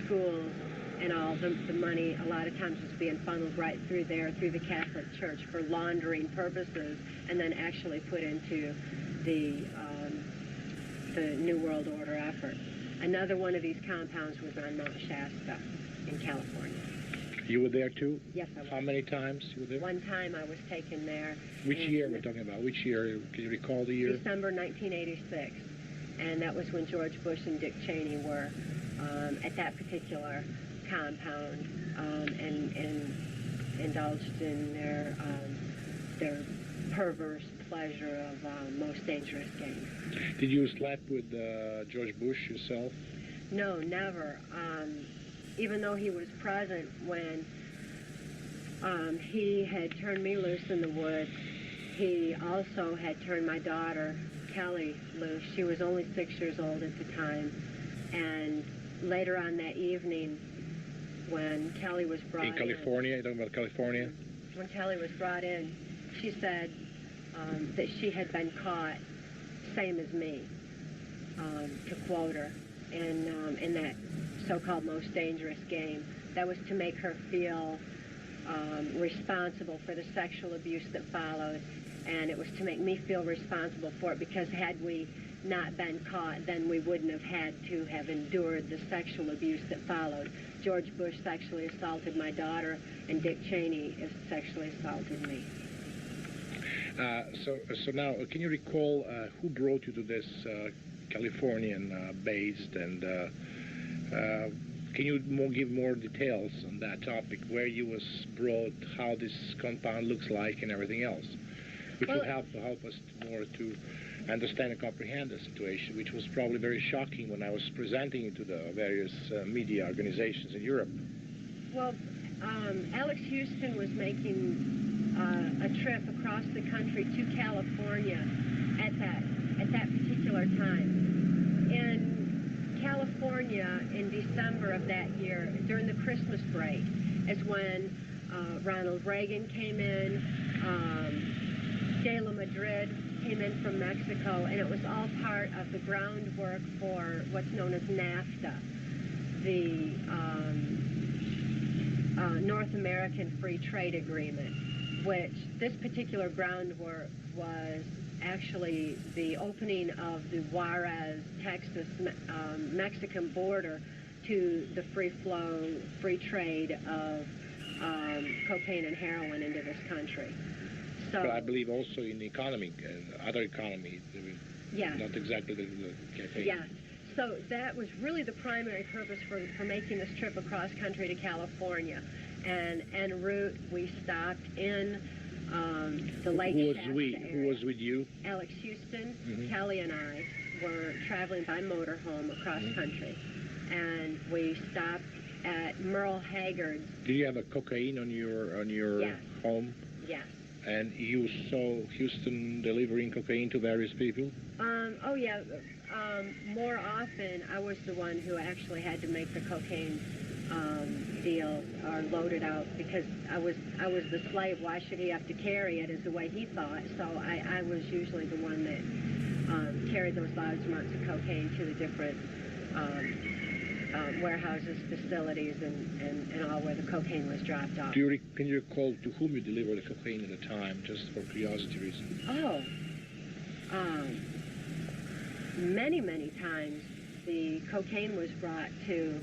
schools, and all. The money a lot of times was being funneled right through there, through the Catholic Church for laundering purposes, and then actually put into the New World Order effort. Another one of these compounds was on Mount Shasta in California. You were there too? Yes, I was. How many times you were there? One time I was taken there. Which year we're talking about? Which year? Can you recall the year? December 1986. And that was when George Bush and Dick Cheney were at that particular compound and indulged in their perverse pleasure of most dangerous games. Did you sleep with George Bush yourself? No, never. Even though he was present when he had turned me loose in the woods, he also had turned my daughter, Kelly, loose. She was only 6 years old at the time. And later on that evening, when Kelly was brought in California? You're talking about California? when Kelly was brought in, she said that she had been caught, same as me, to quote her, in that so-called most dangerous game. That was to make her feel responsible for the sexual abuse that followed, and it was to make me feel responsible for it, because had we not been caught, then we wouldn't have had to have endured the sexual abuse that followed. George Bush sexually assaulted my daughter, and Dick Cheney sexually assaulted me. So now, can you recall who brought you to this Californian-based, and can you give more details on that topic, where you was brought, how this compound looks like, and everything else, which will help us more to understand and comprehend the situation, which was probably very shocking when I was presenting it to the various media organizations in Europe. Well, Alex Houston was making a trip across the country to California at that particular time. In California, in December of that year, during the Christmas break, is when Ronald Reagan came in, De La Madrid came in from Mexico, and it was all part of the groundwork for what's known as NAFTA, the North American Free Trade Agreement, which this particular groundwork was actually the opening of the Juarez, Texas, Mexican border to the free flow, free trade of cocaine and heroin into this country. So, but I believe also in the economy, other economy, yeah, not exactly the campaign. Yes. So that was really the primary purpose for making this trip across country to California. And en route, we stopped in the Lake Shasta area. Who was with you? Alex Houston, Kelly, and I were traveling by motorhome across country. And we stopped at Merle Haggard's. Did you have a cocaine on your Yes. home? Yes. And you saw Houston delivering cocaine to various people? Oh yeah. More often, I was the one who actually had to make the cocaine deals or load it out, because I was the slave. Why should he have to carry it? Is the way he thought. So I was usually the one that carried those large amounts of cocaine to the different warehouses, facilities, and all where the cocaine was dropped off. Can you recall to whom you delivered the cocaine at the time, just for curiosity reasons? Oh, many, many times the cocaine was brought to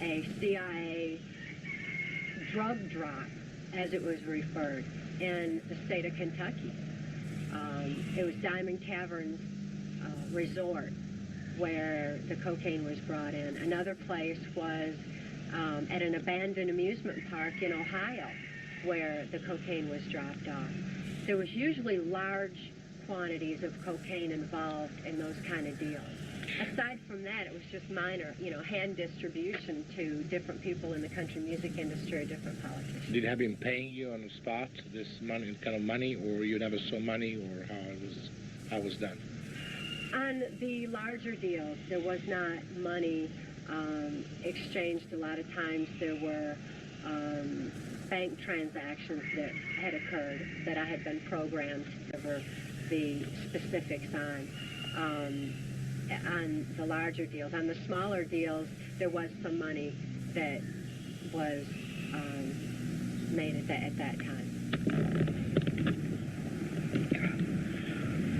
a CIA drug drop, as it was referred, in the state of Kentucky. It was Diamond Tavern's resort where the cocaine was brought in. Another place was at an abandoned amusement park in Ohio, where the cocaine was dropped off. There was usually large quantities of cocaine involved in those kind of deals. Aside from that, it was just minor, hand distribution to different people in the country music industry or different politicians. Did you have him paying you on the spot, this kind of money, or you never saw money, or how it was done? On the larger deals, there was not money exchanged. A lot of times there were bank transactions that had occurred that I had been programmed to cover the specifics on the larger deals. On the smaller deals, there was some money that was made at that time.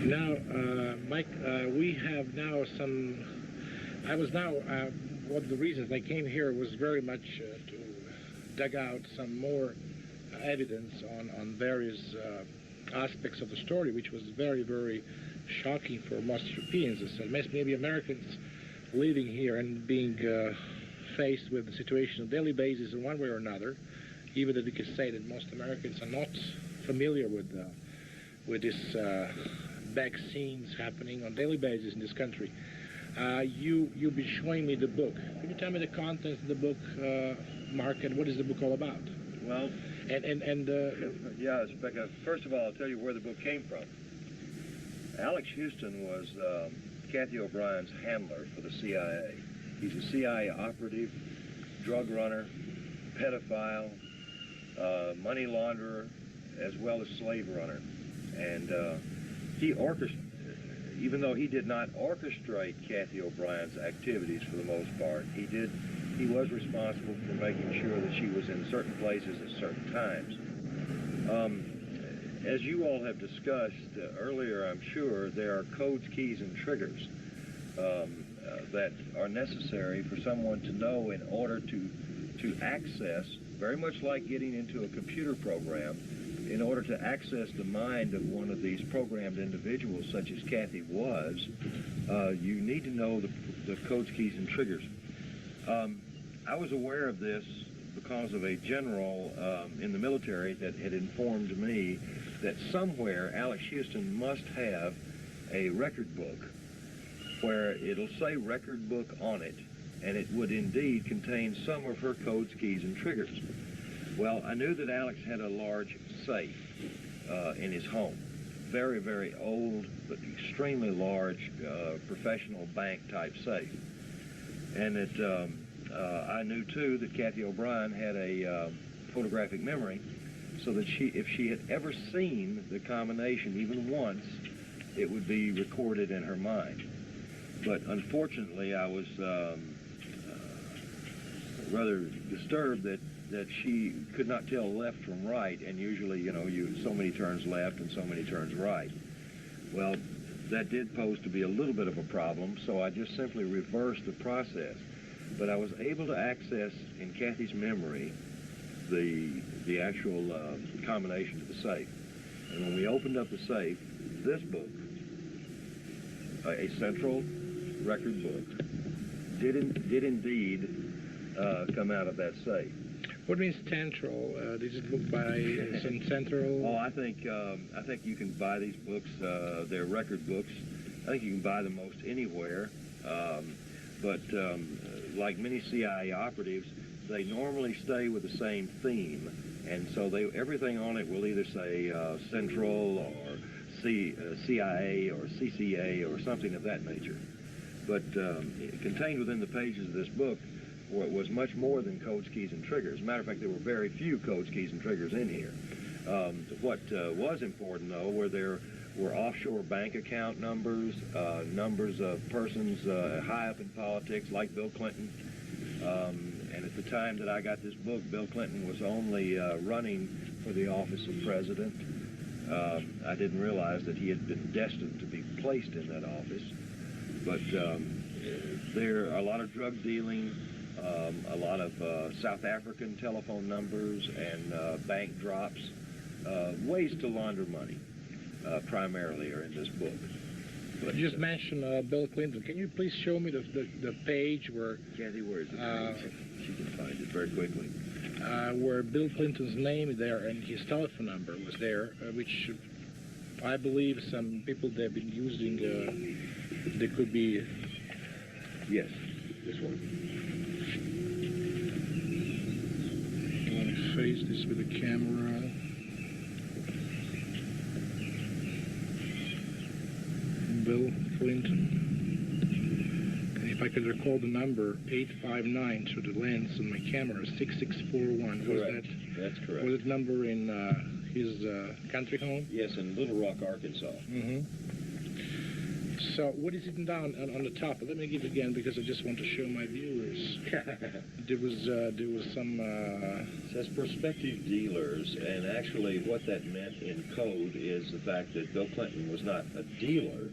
Now, Mike, we have now some. One of the reasons I came here was very much to dig out some more evidence on various aspects of the story, which was very, very shocking for most Europeans, and maybe Americans living here and being faced with the situation on a daily basis in one way or another. Even that we can say that most Americans are not familiar with this vaccines happening on a daily basis in this country. You'll be showing me the book. Can you tell me the contents of the book, Mark, and what is the book all about? Well, yeah, first of all, I'll tell you where the book came from. Alex Houston was Cathy O'Brien's handler for the CIA. He's a CIA operative, drug runner, pedophile, money launderer, as well as slave runner. And he even though he did not orchestrate Cathy O'Brien's activities for the most part, he was responsible for making sure that she was in certain places at certain times. As you all have discussed earlier, I'm sure, there are codes, keys, and triggers that are necessary for someone to know in order to access, very much like getting into a computer program, in order to access the mind of one of these programmed individuals, such as Cathy was, you need to know the codes, keys, and triggers. I was aware of this because of a general in the military that had informed me that somewhere Alex Houston must have a record book where it'll say record book on it, and it would indeed contain some of her codes, keys, and triggers. Well, I knew that Alex had a large safe in his home. Very, very old, but extremely large professional bank type safe. And that I knew too that Cathy O'Brien had a photographic memory, so that if she had ever seen the combination even once, it would be recorded in her mind. But unfortunately, I was rather disturbed that she could not tell left from right, and usually, you know, so many turns left and so many turns right. Well, that did pose to be a little bit of a problem, so I just simply reversed the process. But I was able to access in Cathy's memory the actual combination to the safe. And when we opened up the safe, this book, a central record book, did indeed come out of that safe. What means central? Is it booked by some central? Oh, I think you can buy these books. They're record books. I think you can buy them most anywhere. But like many CIA operatives, they normally stay with the same theme, and so everything on it will either say Central or CIA or CCA or something of that nature. But contained within the pages of this book was much more than codes, keys, and triggers. As a matter of fact, there were very few codes, keys, and triggers in here. What was important, though, were offshore bank account numbers, numbers of persons high up in politics, like Bill Clinton. And at the time that I got this book, Bill Clinton was only running for the office of president. I didn't realize that he had been destined to be placed in that office. But there are a lot of drug dealing, a lot of South African telephone numbers and bank drops, ways to launder money. Primarily are in this book. But you just mentioned Bill Clinton. Can you please show me the page where... Cathy, where is the page? She can find it very quickly. Where Bill Clinton's name is there and his telephone number was there, which I believe some people they've been using, they could be... Yes. This one. I want to face this with the camera. Bill Clinton. And if I could recall the number, 859 through the lens on my camera, 6641. Correct. That's correct. Was it number in his country home? Yes, in Little Rock, Arkansas. Mm-hmm. So what is it down on the top? Let me give it again because I just want to show my viewers. There was some... It says prospective dealers, and actually what that meant in code is the fact that Bill Clinton was not a dealer,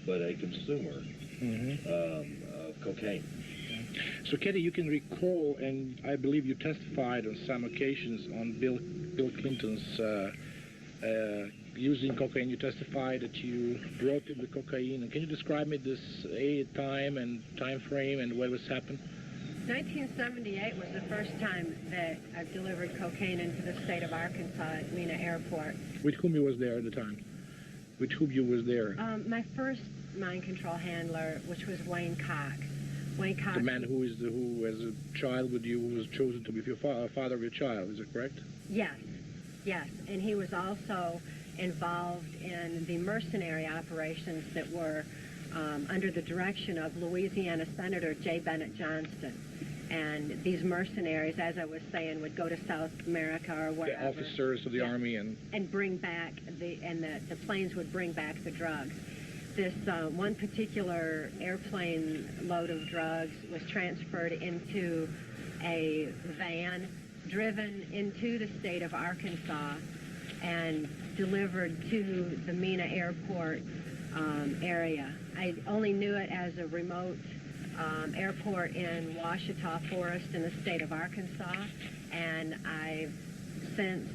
but a consumer of cocaine. So, Cathy, you can recall, and I believe you testified on some occasions on Bill Clinton's using cocaine. You testified that you brought him the cocaine. And can you describe me this time and time frame and what was happened? 1978 was the first time that I've delivered cocaine into the state of Arkansas at Mena Airport. With whom you was there at the time? With whom you was there? My first mind control handler, which was Wayne Cox. Wayne Cox. The man who as a child with you, who was chosen to be your father of your child, is it correct? Yes, yes. And he was also involved in the mercenary operations that were under the direction of Louisiana Senator J. Bennett Johnston. And these mercenaries, as I was saying, would go to South America or wherever. The officers of the army and bring back the planes would bring back the drugs. This one particular airplane load of drugs was transferred into a van, driven into the state of Arkansas, and delivered to the Mena Airport area. I only knew it as a remote airport in Ouachita Forest in the state of Arkansas, and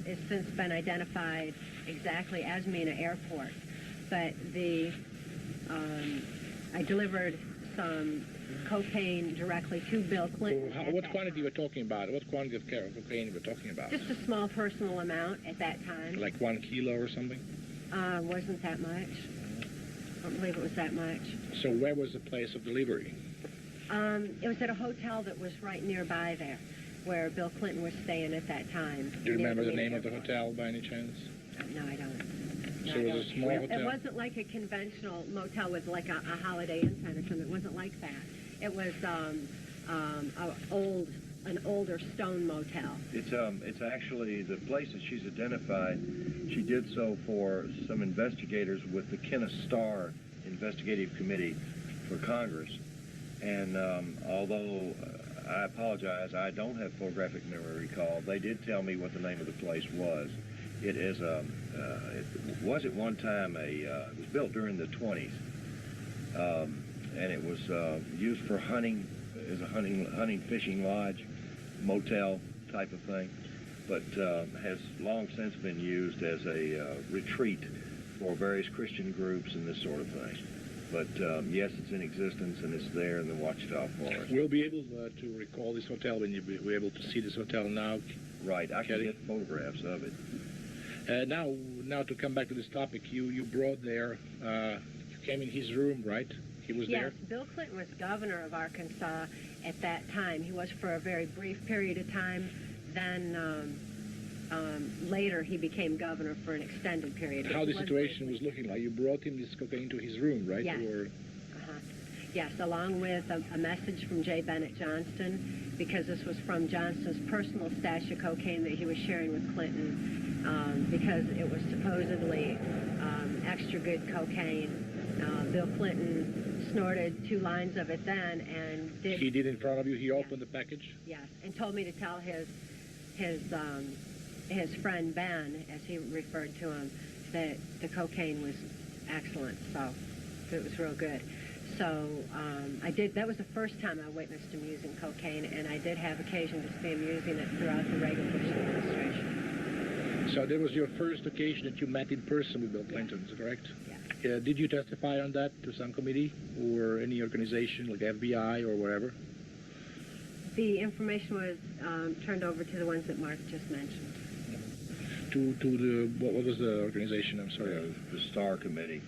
it's since been identified exactly as Mena Airport. But I delivered some cocaine directly to Bill Clinton. What quantity were talking about? What quantity of cocaine were talking about? Just a small personal amount at that time. Like 1 kilo or something? Wasn't that much. I don't believe it was that much. So where was the place of delivery? It was at a hotel that was right nearby there, where Bill Clinton was staying at that time. Do you remember the name of the hotel by any chance? No, I don't. So it was a small hotel? It wasn't like a conventional motel with like a Holiday Inn kind of something. It wasn't like that. It was an older stone motel. It's actually the place that she's identified. She did so for some investigators with the Kenneth Starr Investigative Committee for Congress. And although I apologize, I don't have photographic memory recall, they did tell me what the name of the place was. It is it was at one time it was built during the 20s, and it was used for hunting, as a hunting fishing lodge, motel type of thing, but has long since been used as a retreat for various Christian groups and this sort of thing. But yes, it's in existence, and it's there in the Ouachita Forest. We'll be able to recall this hotel when you'll be able to see this hotel now. Right, I can Cathy? get photographs of it. Now to come back to this topic, you brought there, you came in his room, right? He was there? Yes, Bill Clinton was governor of Arkansas at that time. He was for a very brief period of time. Then later he became governor for an extended period. How the situation was looking like? You brought him this cocaine to his room, right? Yes. Or... Yes, along with a message from J. Bennett Johnston, because this was from Johnston's personal stash of cocaine that he was sharing with Clinton, because it was supposedly extra good cocaine. Bill Clinton snorted 2 lines of it then, and He did in front of you? He opened the package? Yes, and told me to tell his friend Ben, as he referred to him, that the cocaine was excellent, so it was real good. So I did. That was the first time I witnessed him using cocaine, and I did have occasion to see him using it throughout the Reagan-Bush administration. So that was your first occasion that you met in person with Bill Clinton, is that correct? Yes. Did you testify on that to some committee or any organization like FBI or whatever? The information was turned over to the ones that Mark just mentioned. To the what was the organization? I'm sorry. The Starr Committee.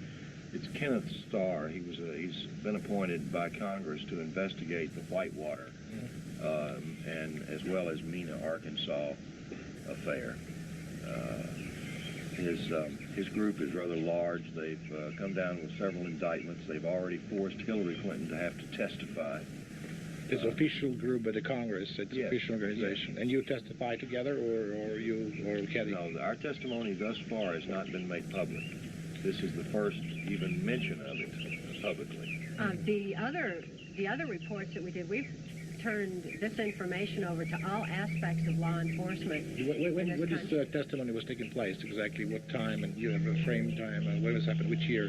It's Kenneth Starr. He's been appointed by Congress to investigate the Whitewater and as well as Mena, Arkansas affair. His group is rather large. They've come down with several indictments. They've already forced Hillary Clinton to have to testify. It's an official group by the Congress. It's an official organization. Yes. And you testify together, or Cathy? No, our testimony thus far has not been made public. This is the first even mention of it publicly. The other reports that we did, we've turned this information over to all aspects of law enforcement. When this testimony was taking place, exactly what time, and you have a frame time, and when was happened, which year?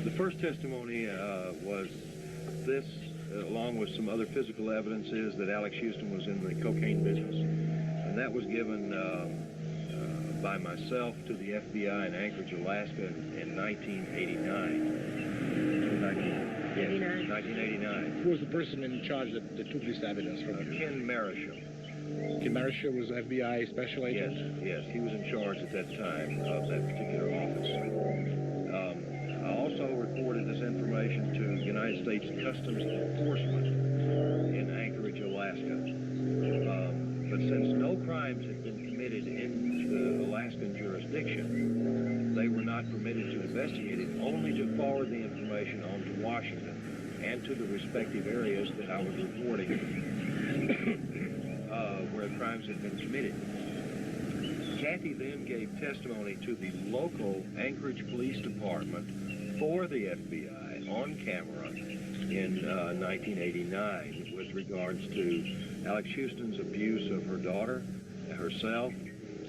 The first testimony was this, along with some other physical evidences that Alex Houston was in the cocaine business, and that was given by myself to the FBI in Anchorage, Alaska in 1989. 1989. Who was the person in charge that took this evidence from you? Ken Marischal. Ken Marischal was FBI special agent? Yes, he was in charge at that time of that particular office. I also reported this information to United States Customs Enforcement in Anchorage, Alaska. But since no crimes had been committed in the Alaskan jurisdiction, they were not permitted to investigate it, only to forward the information on to Washington. and to the respective areas that I was reporting where crimes had been committed. Cathy then gave testimony to the local Anchorage Police Department for the FBI on camera in 1989 with regards to Alex Houston's abuse of her daughter, herself,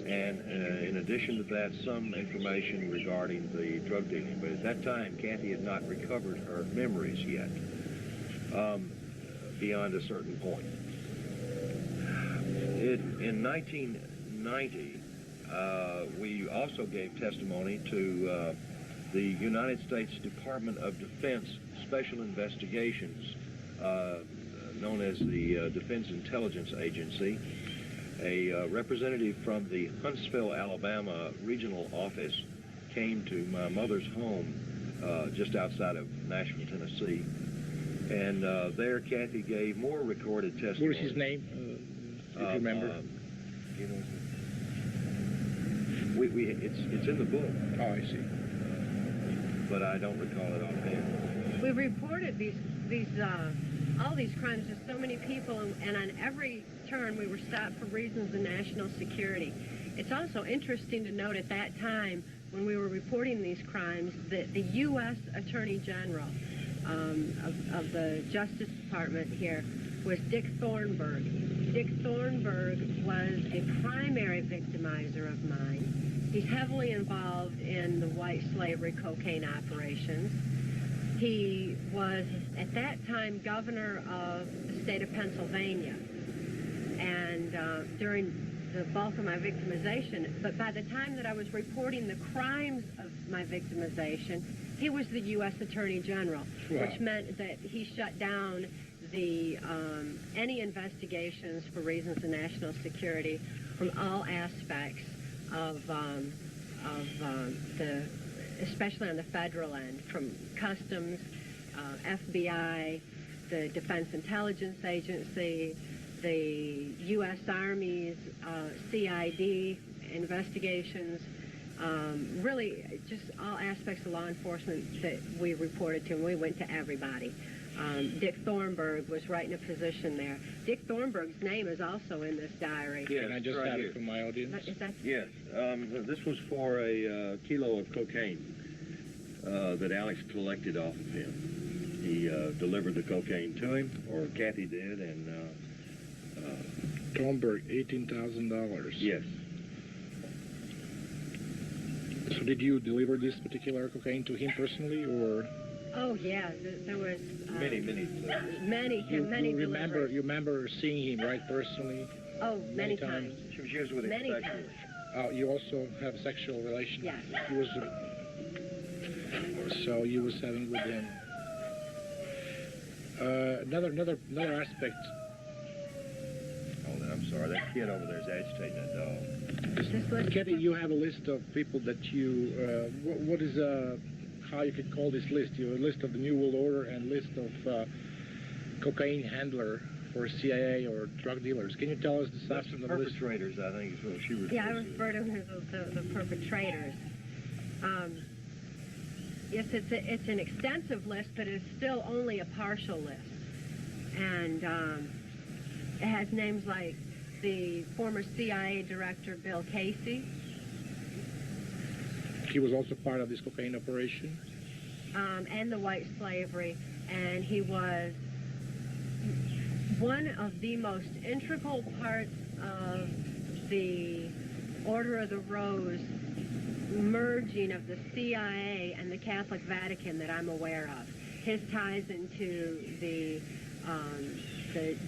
and in addition to that, some information regarding the drug dealing. But at that time, Cathy had not recovered her memories yet, beyond a certain point. In 1990, we also gave testimony to the United States Department of Defense Special Investigations, known as the Defense Intelligence Agency. A representative from the Huntsville, Alabama regional office came to my mother's home just outside of Nashville, Tennessee. And there Cathy gave more recorded testimony. What is his name, if you remember? You know, it's in the book. Oh, I see. But I don't recall it offhand. We reported all these crimes to so many people, and on every turn we were stopped for reasons of national security. It's also interesting to note at that time, when we were reporting these crimes, that the U.S. Attorney General of the Justice Department here was Dick Thornburg. Dick Thornburg was a primary victimizer of mine. He's heavily involved in the white slavery cocaine operations. He was, at that time, governor of the state of Pennsylvania, and during the bulk of my victimization. But by the time that I was reporting the crimes of my victimization, he was the U.S. Attorney General, wow, which meant that he shut down the any investigations for reasons of national security from all aspects of the, especially on the federal end, from Customs, FBI, the Defense Intelligence Agency, the U.S. Army's CID investigations, really just all aspects of law enforcement that we reported to, and we went to everybody. Dick Thornburg was right in a position there. Dick Thornburg's name is also in this diary. Yes, Can I just right have here. it for my audience? Is that? Yes, this was for a kilo of cocaine that Alex collected off of him. He delivered the cocaine to him, or Cathy did, and Thornburg, $18,000. yes. So did you deliver this particular cocaine to him personally, or? Oh yeah, there was Many. You deliveries. remember seeing him, right, personally? Oh, many times. She was used with him Many sexually. times. You also have sexual relations? Yes. He was, so you was having with him. Another aspect. Hold on, I'm sorry. That kid over there is agitating that dog. This list- Cathy, you have a list of people that you, what is, how you could call this list? You have a list of the New World Order and list of cocaine handler for CIA or drug dealers. Can you tell us the stuff from the list? Perpetrators, I think, is what she refers Yeah, I to. refer to them as the perpetrators. Yes, it's an extensive list, but it's still only a partial list. And it has names like the former CIA director, Bill Casey. He was also part of this cocaine operation. And the white slavery. And he was one of the most integral parts of the Order of the Rose merging of the CIA and the Catholic Vatican that I'm aware of. His ties into the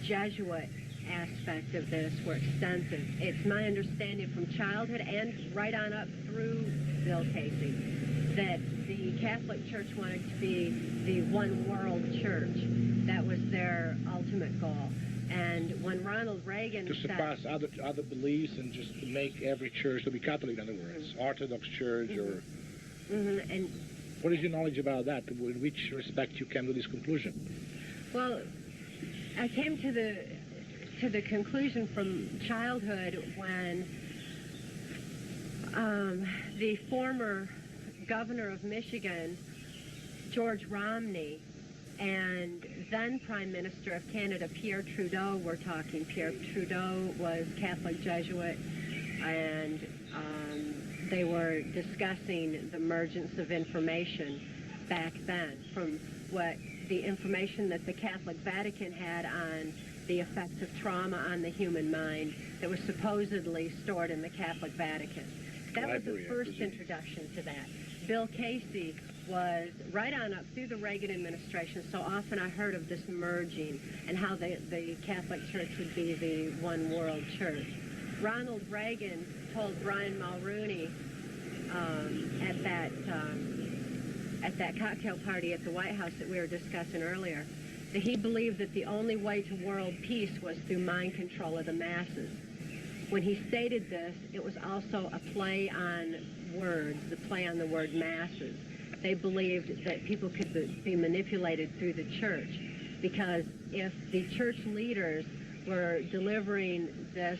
Jesuit aspect of this were extensive. It's my understanding from childhood and right on up through Bill Casey that the Catholic Church wanted to be the one world church. That was their ultimate goal. And when Ronald Reagan To said... surpass other beliefs and just to make every church to be Catholic, in other words, Orthodox Church or... And What is your knowledge about that? In which respect you came to this conclusion? well, I came to the conclusion from childhood when the former governor of Michigan, George Romney, and then Prime Minister of Canada, Pierre Trudeau, were talking. Pierre Trudeau was Catholic Jesuit, and they were discussing the emergence of information back then, from what the information that the Catholic Vatican had on the effects of trauma on the human mind that was supposedly stored in the Catholic Vatican. That was the first introduction to that. Bill Casey was right on up through the Reagan administration, so often I heard of this merging and how the Catholic Church would be the one world church. Ronald Reagan told Brian Mulroney at that cocktail party at the White House that we were discussing earlier, that he believed that the only way to world peace was through mind control of the masses. When he stated this, it was also a play on words, the play on the word masses. They believed that people could be manipulated through the church, because if the church leaders were delivering this,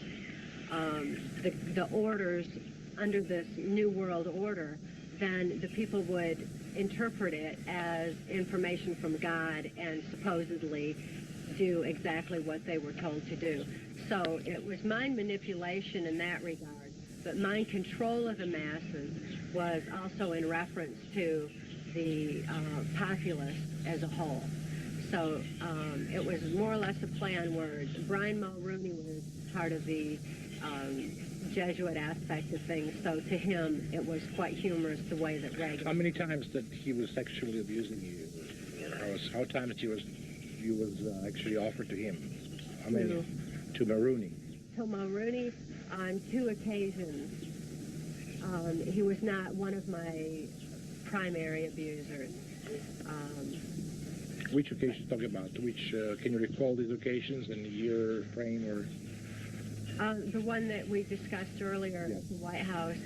the orders under this New World Order, then the people would interpret it as information from God and supposedly do exactly what they were told to do. So it was mind manipulation in that regard, but mind control of the masses was also in reference to the populace as a whole. So it was more or less a play on words. Brian Mulroney was part of the Jesuit aspect of things, so to him it was quite humorous the way that Reagan... How many times that he was sexually abusing you? Or how times you was actually offered to him? How many? To Mulroney? To Mulroney, on 2 occasions. He was not one of my primary abusers. Which occasions talking about? Which, can you recall these occasions and the year frame or... The one that we discussed earlier at the White House,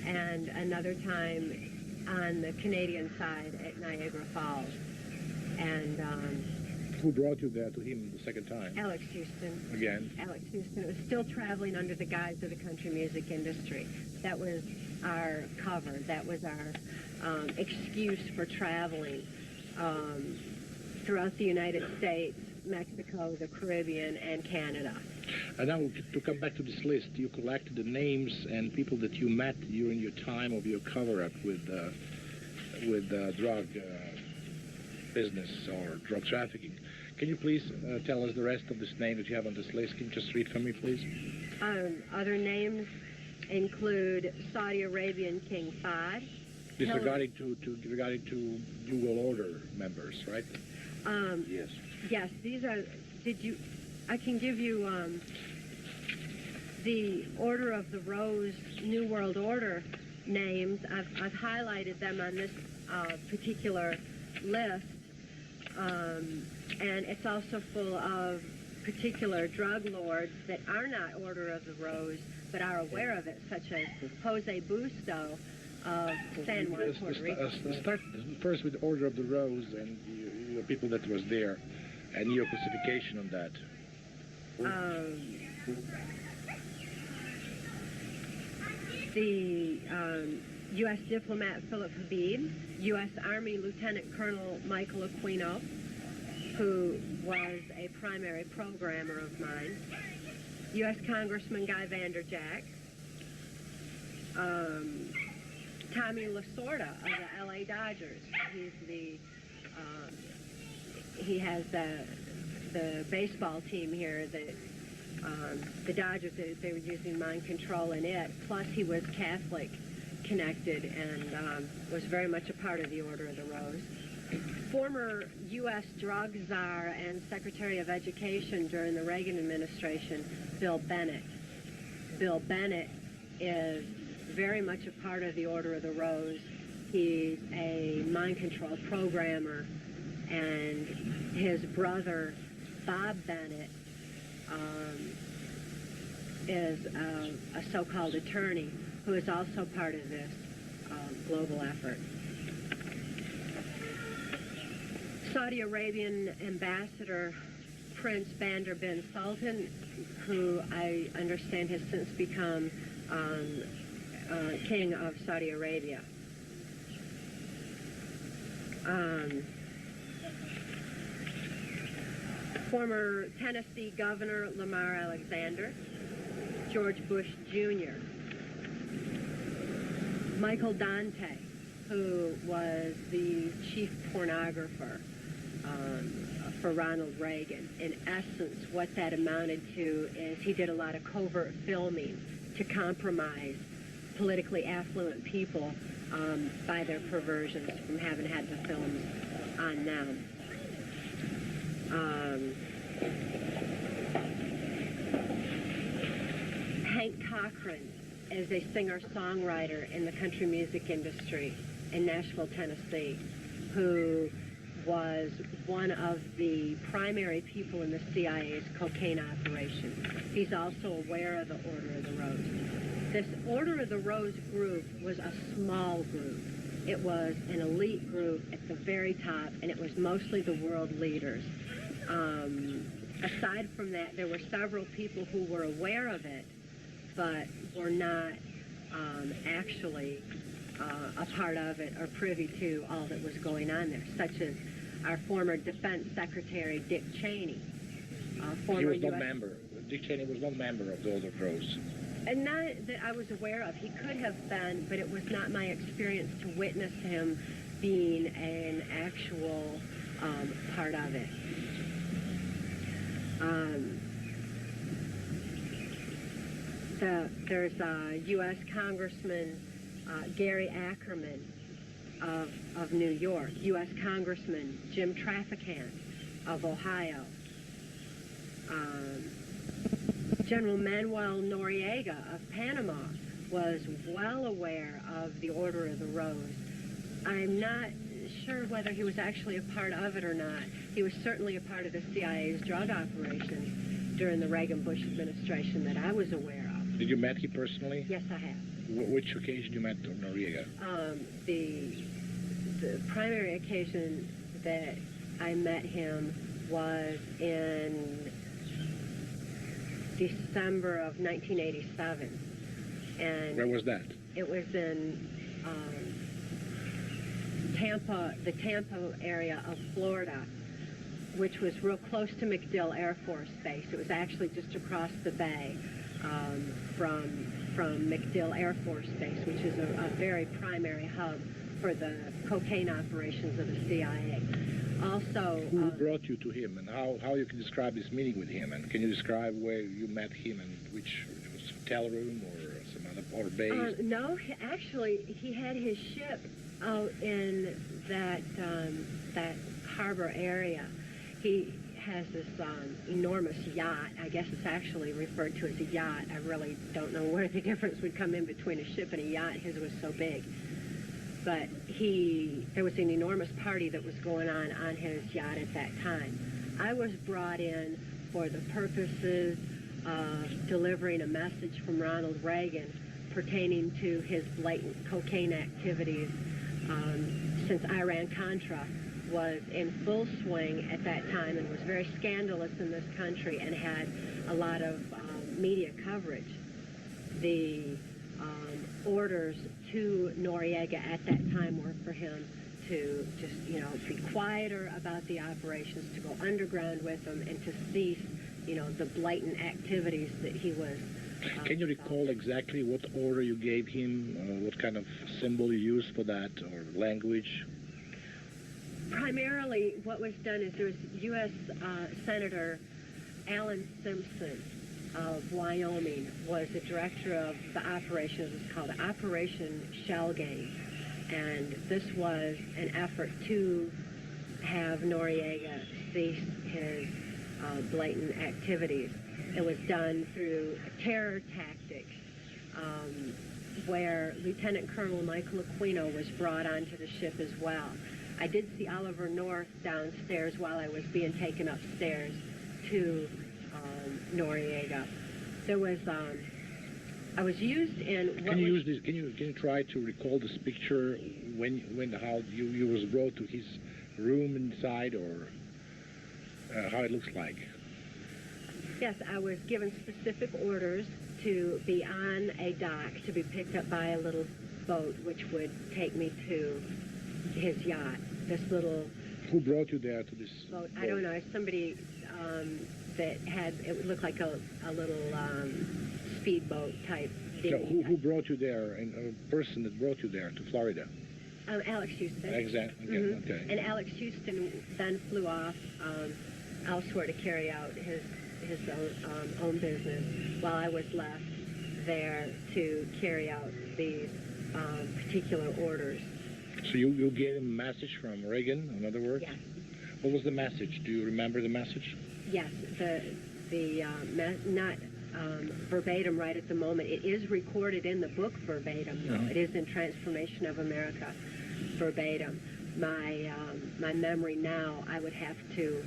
and another time on the Canadian side at Niagara Falls. And who brought you there to him the second time? Alex Houston. Again? Alex Houston. It was still traveling under the guise of the country music industry. That was our cover. That was our excuse for traveling throughout the United States, Mexico, the Caribbean, and Canada. And now, to come back to this list, you collected the names and people that you met during your time of your cover-up with drug business or drug trafficking. Can you please tell us the rest of this name that you have on this list? Can you just read for me, please? Other names include Saudi Arabian King Fahd. This regarding to New World Order members, right? Yes. Yes, these are... I can give you the Order of the Rose New World Order names. I've highlighted them on this particular list, and it's also full of particular drug lords that are not Order of the Rose, but are aware of it, such as Jose Busto of San Juan, Puerto Rico. Start first with Order of the Rose and the people that was there, and your classification on that. The U.S. diplomat Philip Habib, U.S. Army Lieutenant Colonel Michael Aquino, who was a primary programmer of mine, U.S. Congressman Guy Vanderjack, Tommy Lasorda of the L.A. Dodgers. He has the baseball team here that the Dodgers, they were using mind control in it. Plus, he was Catholic connected and was very much a part of the Order of the Rose. Former U.S. drug czar and Secretary of Education during the Reagan administration, Bill Bennett. Bill Bennett is very much a part of the Order of the Rose. He's a mind control programmer, and his brother, Bob Bennett, is a so-called attorney who is also part of this global effort. Saudi Arabian Ambassador Prince Bandar bin Sultan, who I understand has since become King of Saudi Arabia. former Tennessee Governor Lamar Alexander, George Bush Jr., Michael Dante, who was the chief pornographer for Ronald Reagan. In essence, what that amounted to is he did a lot of covert filming to compromise politically affluent people by their perversions from having had the films on them. Hank Cochran is a singer-songwriter in the country music industry in Nashville, Tennessee, who was one of the primary people in the CIA's cocaine operation. He's also aware of the Order of the Rose. This Order of the Rose group was a small group. It was an elite group at the very top, and it was mostly the world leaders. Aside from that, there were several people who were aware of it, but were not actually a part of it or privy to all that was going on there, such as our former Defense Secretary, Dick Cheney. He was not member. Dick Cheney was not member of the Order of the Rose. And not that I was aware of. He could have been, but it was not my experience to witness him being an actual part of it. There's U.S. Congressman Gary Ackerman of New York, U.S. Congressman Jim Trafficking of Ohio, General Manuel Noriega of Panama was well aware of the Order of the Rose. I'm not sure whether he was actually a part of it or not. He was certainly a part of the CIA's drug operations during the Reagan-Bush administration that I was aware of. Did you met him personally? Yes, I have. Which occasion you met Noriega? The primary occasion that I met him was in December of 1987. And where was that? It was in Tampa, the Tampa area of Florida, which was real close to MacDill Air Force Base. It was actually just across the bay from MacDill Air Force Base, which is a very primary hub for the cocaine operations of the CIA. Also, who brought you to him, and how you can describe this meeting with him, and can you describe where you met him and which it was hotel room or some other base? No, actually, he had his ship out in that that harbor area. He has this enormous yacht. I guess it's actually referred to as a yacht. I really don't know where the difference would come in between a ship and a yacht. His was so big. But there was an enormous party that was going on his yacht at that time. I was brought in for the purposes of delivering a message from Ronald Reagan pertaining to his blatant cocaine activities since Iran-Contra was in full swing at that time and was very scandalous in this country and had a lot of media coverage. The orders to Noriega at that time were for him to just, be quieter about the operations, to go underground with them, and to cease, the blatant activities that he was. Can you recall exactly what order you gave him, what kind of symbol you used for that, or language? Primarily, what was done is there was U.S. Senator Alan Simpson of Wyoming was the director of the operation. It was called Operation Shell Game, and this was an effort to have Noriega cease his blatant activities. It was done through terror tactics, where Lieutenant Colonel Michael Aquino was brought onto the ship as well. I did see Oliver North downstairs while I was being taken upstairs to Noriega. There was, I was used in. Can you try to recall this picture how you was brought to his room inside, or how it looks like? Yes, I was given specific orders to be on a dock, to be picked up by a little boat, which would take me to his yacht. This little Who brought you there to this boat? I don't know. Somebody that had, it would look like a little speedboat type No, dinghy. who brought you there, and a person that brought you there to Florida? Alex Houston. Exactly. Mhm. Okay. And Alex Houston then flew off elsewhere to carry out his own business, while I was left there to carry out these particular orders. So you gave him a message from Reagan, in other words? Yes. What was the message? Do you remember the message? Yes. Not verbatim right at the moment. It is recorded in the book verbatim, though. Mhm. It is in Transformation of America verbatim. My memory now, I would have to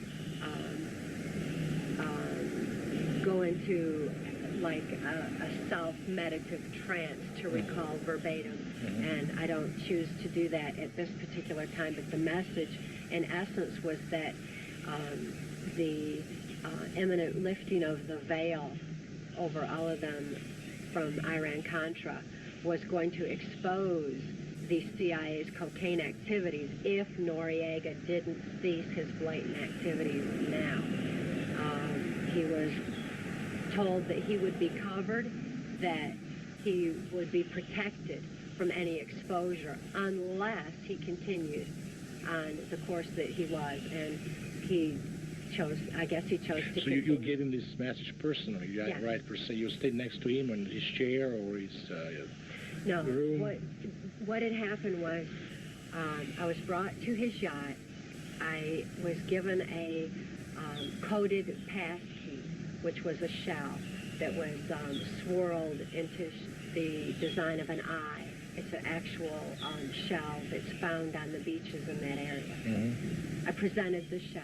go into like a self-meditative trance to recall verbatim, and I don't choose to do that at this particular time. But the message, in essence, was that the imminent lifting of the veil over all of them from Iran-Contra was going to expose the CIA's cocaine activities if Noriega didn't cease his blatant activities now. He was told that he would be covered, that he would be protected from any exposure unless he continued on the course that he was, and he chose, I guess he chose to So you gave him this message personally, Yes. right? Per se, you stayed next to him in his chair or his No, room? what had happened was I was brought to his yacht. I was given a coded pass key, which was a shell that was swirled into the design of an eye. It's an actual shell that's found on the beaches in that area. Mm-hmm. I presented the shell.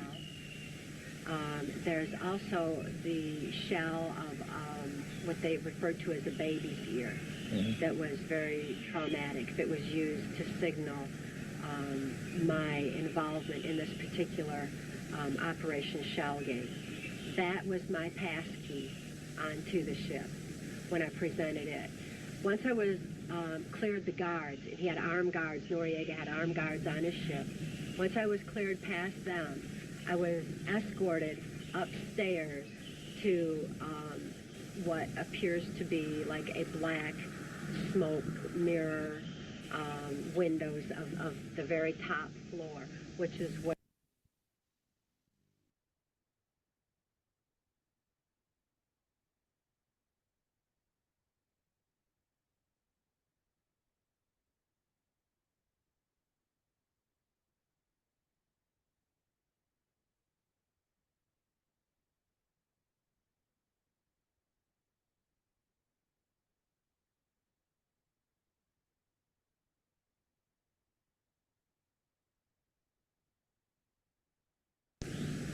There's also the shell of what they referred to as a baby's ear. Mm-hmm. That was very traumatic, that was used to signal my involvement in this particular Operation Shellgate. That was my pass key onto the ship when I presented it. Once I was cleared the guards, he had armed guards, Noriega had armed guards on his ship. Once I was cleared past them, I was escorted upstairs to what appears to be like a black smoke mirror windows of the very top floor, which is what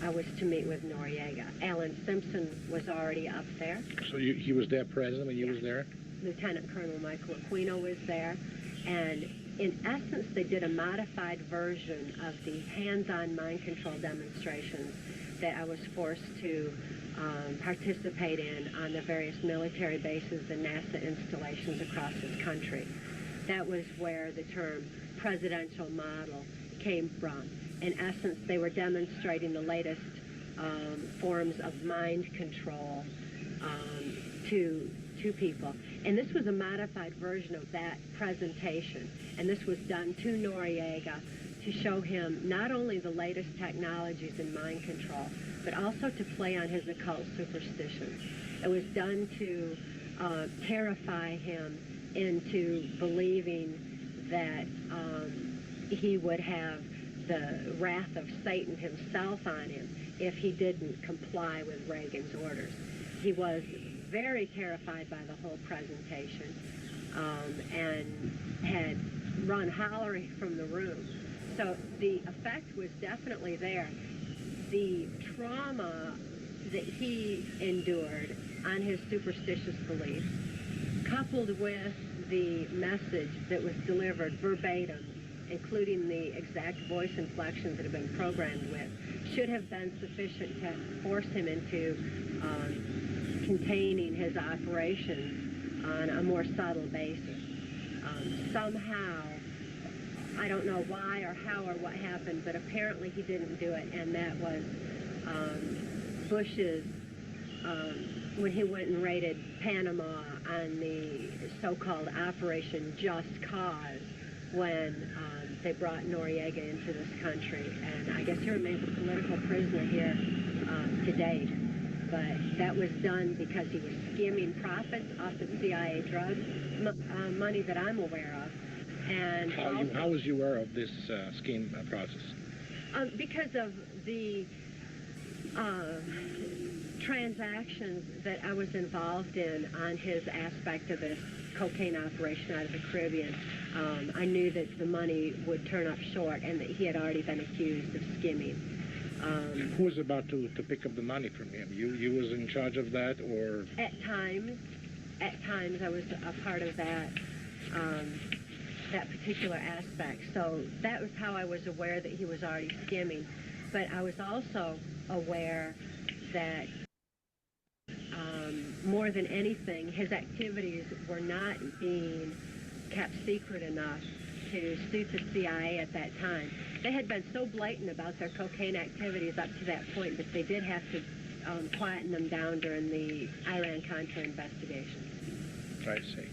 I was to meet with Noriega. Alan Simpson was already up there. So he was there present when you was there? Lieutenant Colonel Michael Aquino was there. And in essence, they did a modified version of the hands-on mind control demonstrations that I was forced to participate in on the various military bases and NASA installations across this country. That was where the term presidential model came from. In essence, they were demonstrating the latest forms of mind control to people. And this was a modified version of that presentation. And this was done to Noriega to show him not only the latest technologies in mind control, but also to play on his occult superstitions. It was done to terrify him into believing that he would have the wrath of Satan himself on him if he didn't comply with Reagan's orders. He was very terrified by the whole presentation and had run hollering from the room. So the effect was definitely there. The trauma that he endured on his superstitious beliefs, coupled with the message that was delivered verbatim, including the exact voice inflections that have been programmed with, should have been sufficient to force him into containing his operations on a more subtle basis. Somehow, I don't know why or how or what happened, but apparently he didn't do it, and that was Bush's, when he went and raided Panama on the so-called Operation Just Cause, when they brought Noriega into this country, and I guess he remains a political prisoner here to date. But that was done because he was skimming profits off the CIA drug money that I'm aware of. And how was you aware of this scheme process? Because of the transactions that I was involved in on his aspect of this cocaine operation out of the Caribbean. I knew that the money would turn up short and that he had already been accused of skimming. Who was about to pick up the money from him? You was in charge of that, or? At times I was a part of that, that particular aspect. So that was how I was aware that he was already skimming. But I was also aware that more than anything, his activities were not being kept secret enough to suit the CIA at that time. They had been so blatant about their cocaine activities up to that point that they did have to quieten them down during the Iran-Contra investigations. I see.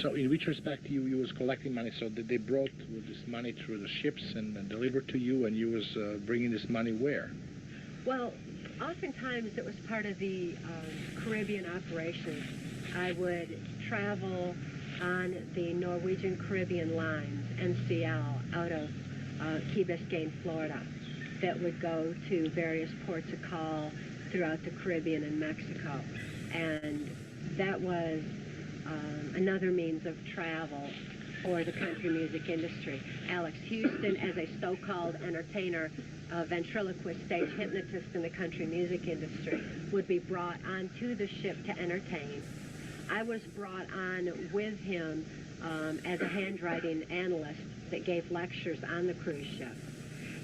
So in which respect you was collecting money? So did they brought this money through the ships and delivered to you, and you was bringing this money where? Well, oftentimes it was part of the Caribbean operations. I would travel on the Norwegian Caribbean lines, NCL, out of Key Biscayne, Florida, that would go to various ports of call throughout the Caribbean and Mexico. And that was another means of travel for the country music industry. Alex Houston, as a so-called entertainer, ventriloquist stage hypnotist in the country music industry, would be brought onto the ship to entertain. I was brought on with him as a handwriting analyst that gave lectures on the cruise ship.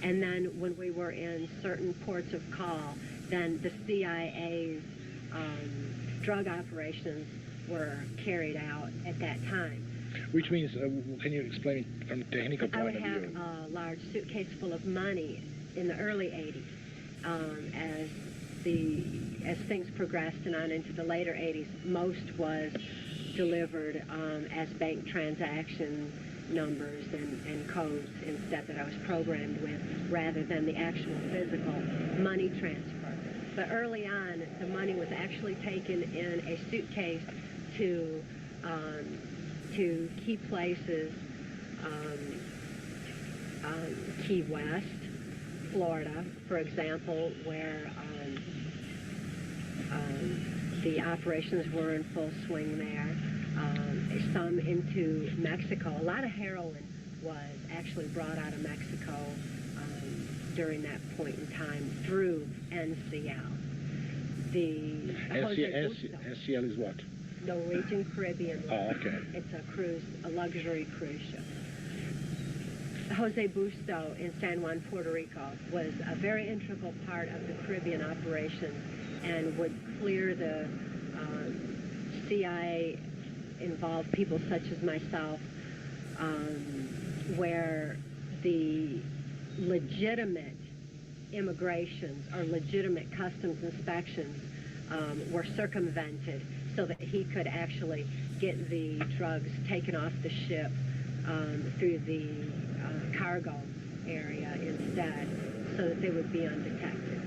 And then when we were in certain ports of call, then the CIA's drug operations were carried out at that time. Which means, can you explain from a technical point of view? I would have a large suitcase full of money in the early 80s. As things progressed and on into the later 80s, most was delivered as bank transaction numbers and codes instead that I was programmed with, rather than the actual physical money transfer. But early on, the money was actually taken in a suitcase to key places, Key West, Florida, for example, where the operations were in full swing there. Some into Mexico. A lot of heroin was actually brought out of Mexico during that point in time through NCL. NCL is what? Norwegian Caribbean. Oh, okay. It's a luxury cruise ship. Jose Busto in San Juan, Puerto Rico, was a very integral part of the Caribbean operations and would clear the CIA-involved people such as myself, where the legitimate immigrations or legitimate customs inspections were circumvented, so that he could actually get the drugs taken off the ship through the cargo area instead, so that they would be undetected.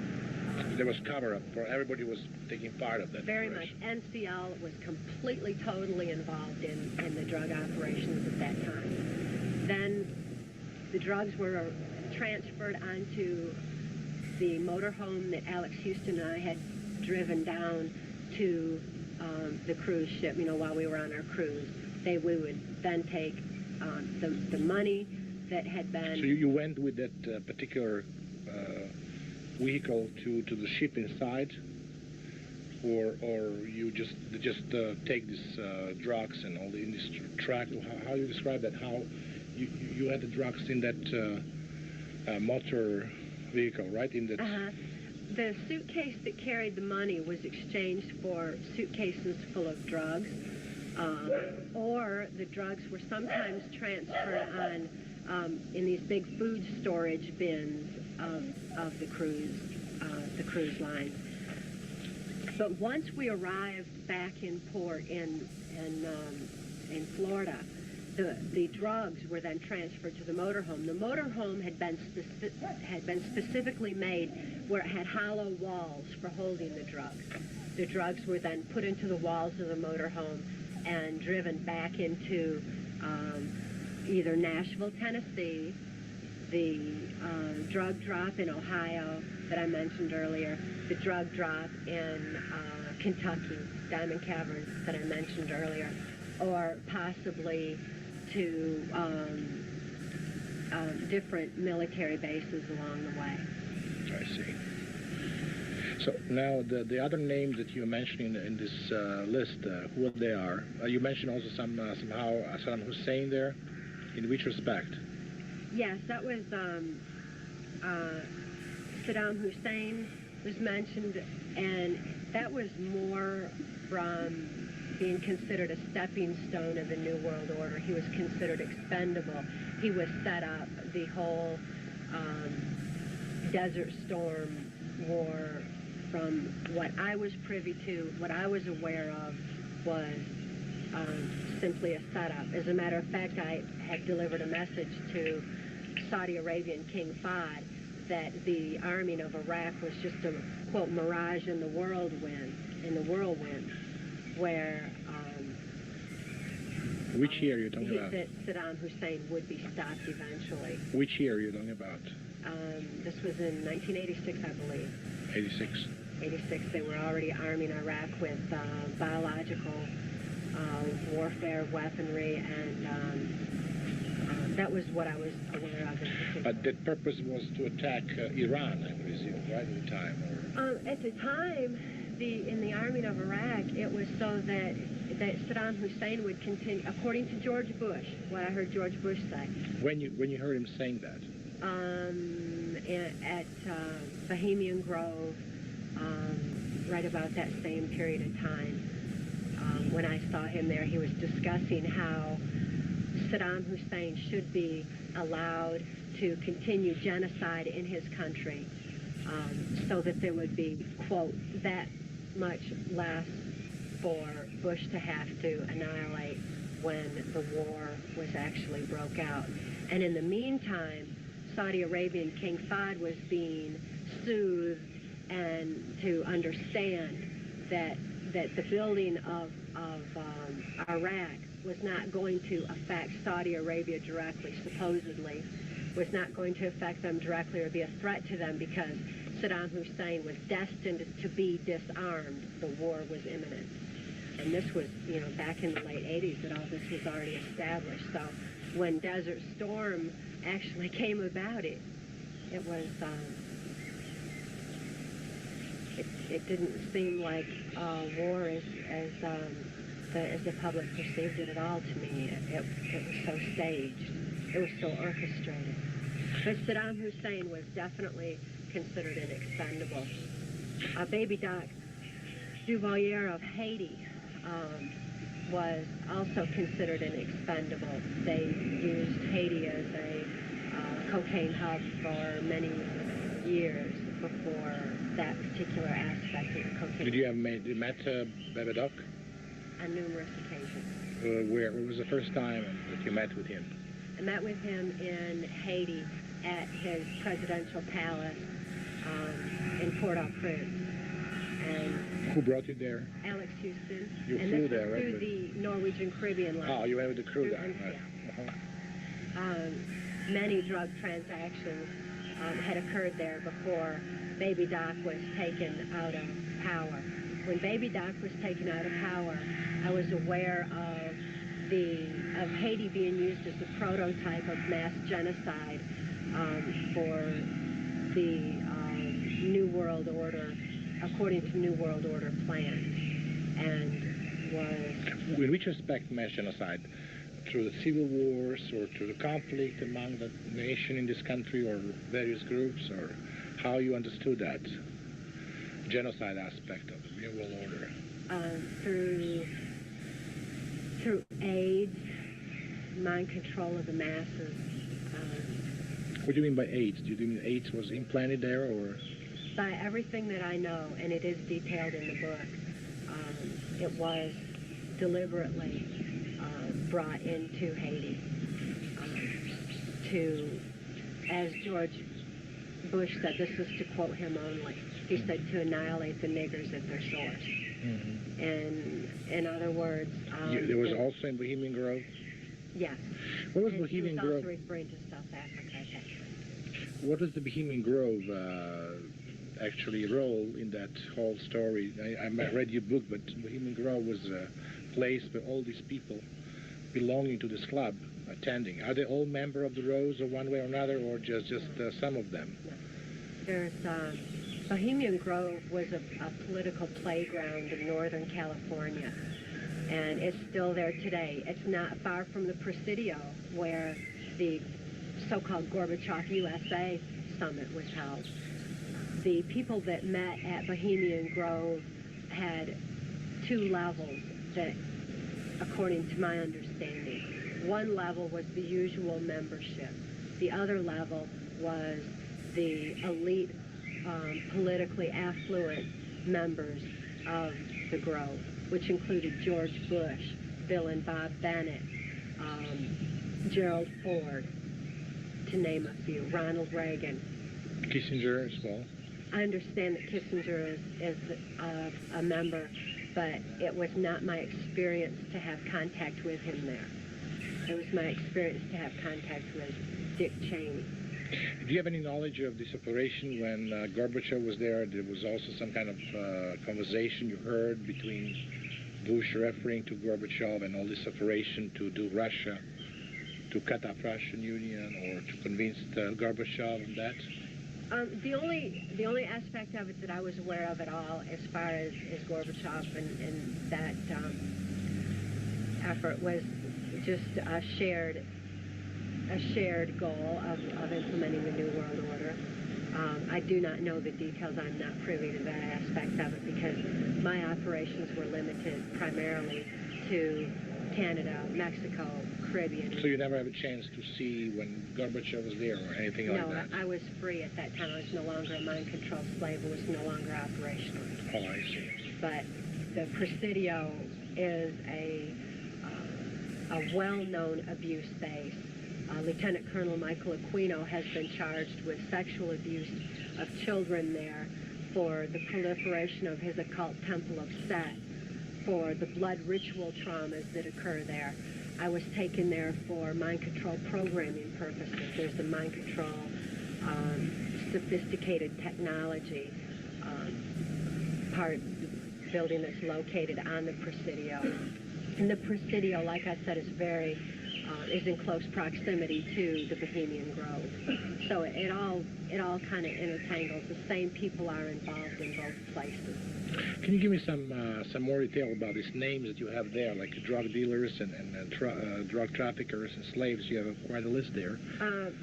There was cover-up, for everybody was taking part of that. Very much. NCL was completely, totally involved in the drug operations at that time. Then the drugs were transferred onto the motorhome that Alex Houston and I had driven down to the cruise ship, while we were on our cruise. We would then take the money that had been... So you went with that particular vehicle to the ship inside, or you just take these drugs and all in this truck? How you describe that? How you had the drugs in that motor vehicle, right? In that. The suitcase that carried the money was exchanged for suitcases full of drugs. or the drugs were sometimes transferred on in these big food storage bins of the cruise line. But once we arrived back in port in Florida, the drugs were then transferred to the motorhome. The motorhome had been specifically made where it had hollow walls for holding the drugs. The drugs were then put into the walls of the motorhome and driven back into either Nashville, Tennessee, the drug drop in Ohio that I mentioned earlier, the drug drop in Kentucky, Diamond Caverns that I mentioned earlier, or possibly to different military bases along the way. I see. So now the other names that you mentioned in this list, who they are? You mentioned also somehow Saddam Hussein there. In which respect? Yes, that was Saddam Hussein was mentioned, and that was more from being considered a stepping stone of the New World Order. He was considered expendable. He was set up. The whole Desert Storm war, from what I was privy to, what I was aware of, was simply a setup. As a matter of fact, I had delivered a message to Saudi Arabian King Fahd that the arming of Iraq was just a, quote, mirage in the whirlwind, where which year are you talking about? That Saddam Hussein would be stopped eventually. Which year are you talking about? This was in 1986, I believe. 86. 86. They were already arming Iraq with biological warfare, weaponry, and that was what I was aware of. But the purpose was to attack Iran, I presume, right, at the time? Or? At the time, in the arming of Iraq, it was so that Saddam Hussein would continue, according to George Bush, what I heard George Bush say. When you heard him saying that? At Bohemian Grove, right about that same period of time. When I saw him there, he was discussing how Saddam Hussein should be allowed to continue genocide in his country, so that there would be, quote, that much less for Bush to have to annihilate when the war was actually broke out. And in the meantime, Saudi Arabian King Fahd was being soothed and to understand that the building of Iraq was not going to affect Saudi Arabia directly, supposedly, was not going to affect them directly or be a threat to them because Saddam Hussein was destined to be disarmed. The war was imminent. And this was, back in the late 80s that all this was already established. So when Desert Storm actually came about, it was, it didn't seem like war as the public perceived it at all to me. It was so staged. It was so orchestrated. But Saddam Hussein was definitely considered an expendable. Baby Doc Duvalier of Haiti was also considered an expendable. They used Haiti as a cocaine hub for many years before that particular aspect of the cocaine. Did you have met Baby Doc? On numerous occasions. Where was the first time that you met with him? I met with him in Haiti at his presidential palace in Port-au-Prince. And who brought you there? Alex Houston. You and flew this there, was right? through the Norwegian Caribbean line. Oh, you went with the crew there. Right. Many drug transactions had occurred there before Baby Doc was taken out of power. When Baby Doc was taken out of power, I was aware of Haiti being used as a prototype of mass genocide for the New World Order, according to New World Order plans, and was... In which respect mass genocide? Through the civil wars or through the conflict among the nation in this country or various groups, or how you understood that genocide aspect of the New World Order? Through through AIDS, mind control of the masses. What do you mean by AIDS? Do you mean AIDS was implanted there, or? By everything that I know, and it is detailed in the book, it was deliberately brought into Haiti to, as George Bush said, this is to quote him only, he said to annihilate the niggers at their source. Mm-hmm. And in other words... there was also in Bohemian Grove? Yes. What was and Bohemian he was Grove? also referring to South Africa at that time. What does the Bohemian Grove actually role in that whole story? I read your book, but Bohemian Grove was a place where all these people belonging to this club attending. Are they all member of the Rose or one way or another, or just some of them? No. There's Bohemian Grove was a political playground in Northern California, and it's still there today. It's not far from the Presidio, where the so-called Gorbachev USA summit was held. The people that met at Bohemian Grove had two levels that, according to my understanding, one level was the usual membership. The other level was the elite, politically affluent members of the Grove, which included George Bush, Bill and Bob Bennett, Gerald Ford, to name a few, Ronald Reagan. Kissinger as well? I understand that Kissinger is a member, but it was not my experience to have contact with him there. It was my experience to have contact with Dick Cheney. Do you have any knowledge of this operation when Gorbachev was there? There was also some kind of conversation you heard between Bush referring to Gorbachev and all this operation to do Russia, to cut up Russian Union, or to convince Gorbachev on that? The only aspect of it that I was aware of at all, as far as Gorbachev and that effort, was just a shared goal of implementing the New World Order. I do not know the details. I'm not privy to that aspect of it because my operations were limited primarily to Canada, Mexico, Caribbean. So you never have a chance to see when Gorbachev was there or anything like that? No, I was free at that time. I was no longer a mind-controlled slave. I was no longer operational. Oh, I see. But the Presidio is a well-known abuse base. Lieutenant Colonel Michael Aquino has been charged with sexual abuse of children there, for the proliferation of his occult temple of Set, for the blood ritual traumas that occur there. I was taken there for mind control programming purposes. There's a mind control sophisticated technology part of the building that's located on the Presidio. And the Presidio, like I said, is in close proximity to the Bohemian Grove. So it all kind of intertangles. The same people are involved in both places. Can you give me some more detail about these names that you have there, like drug dealers and drug traffickers and slaves? You have quite a list there.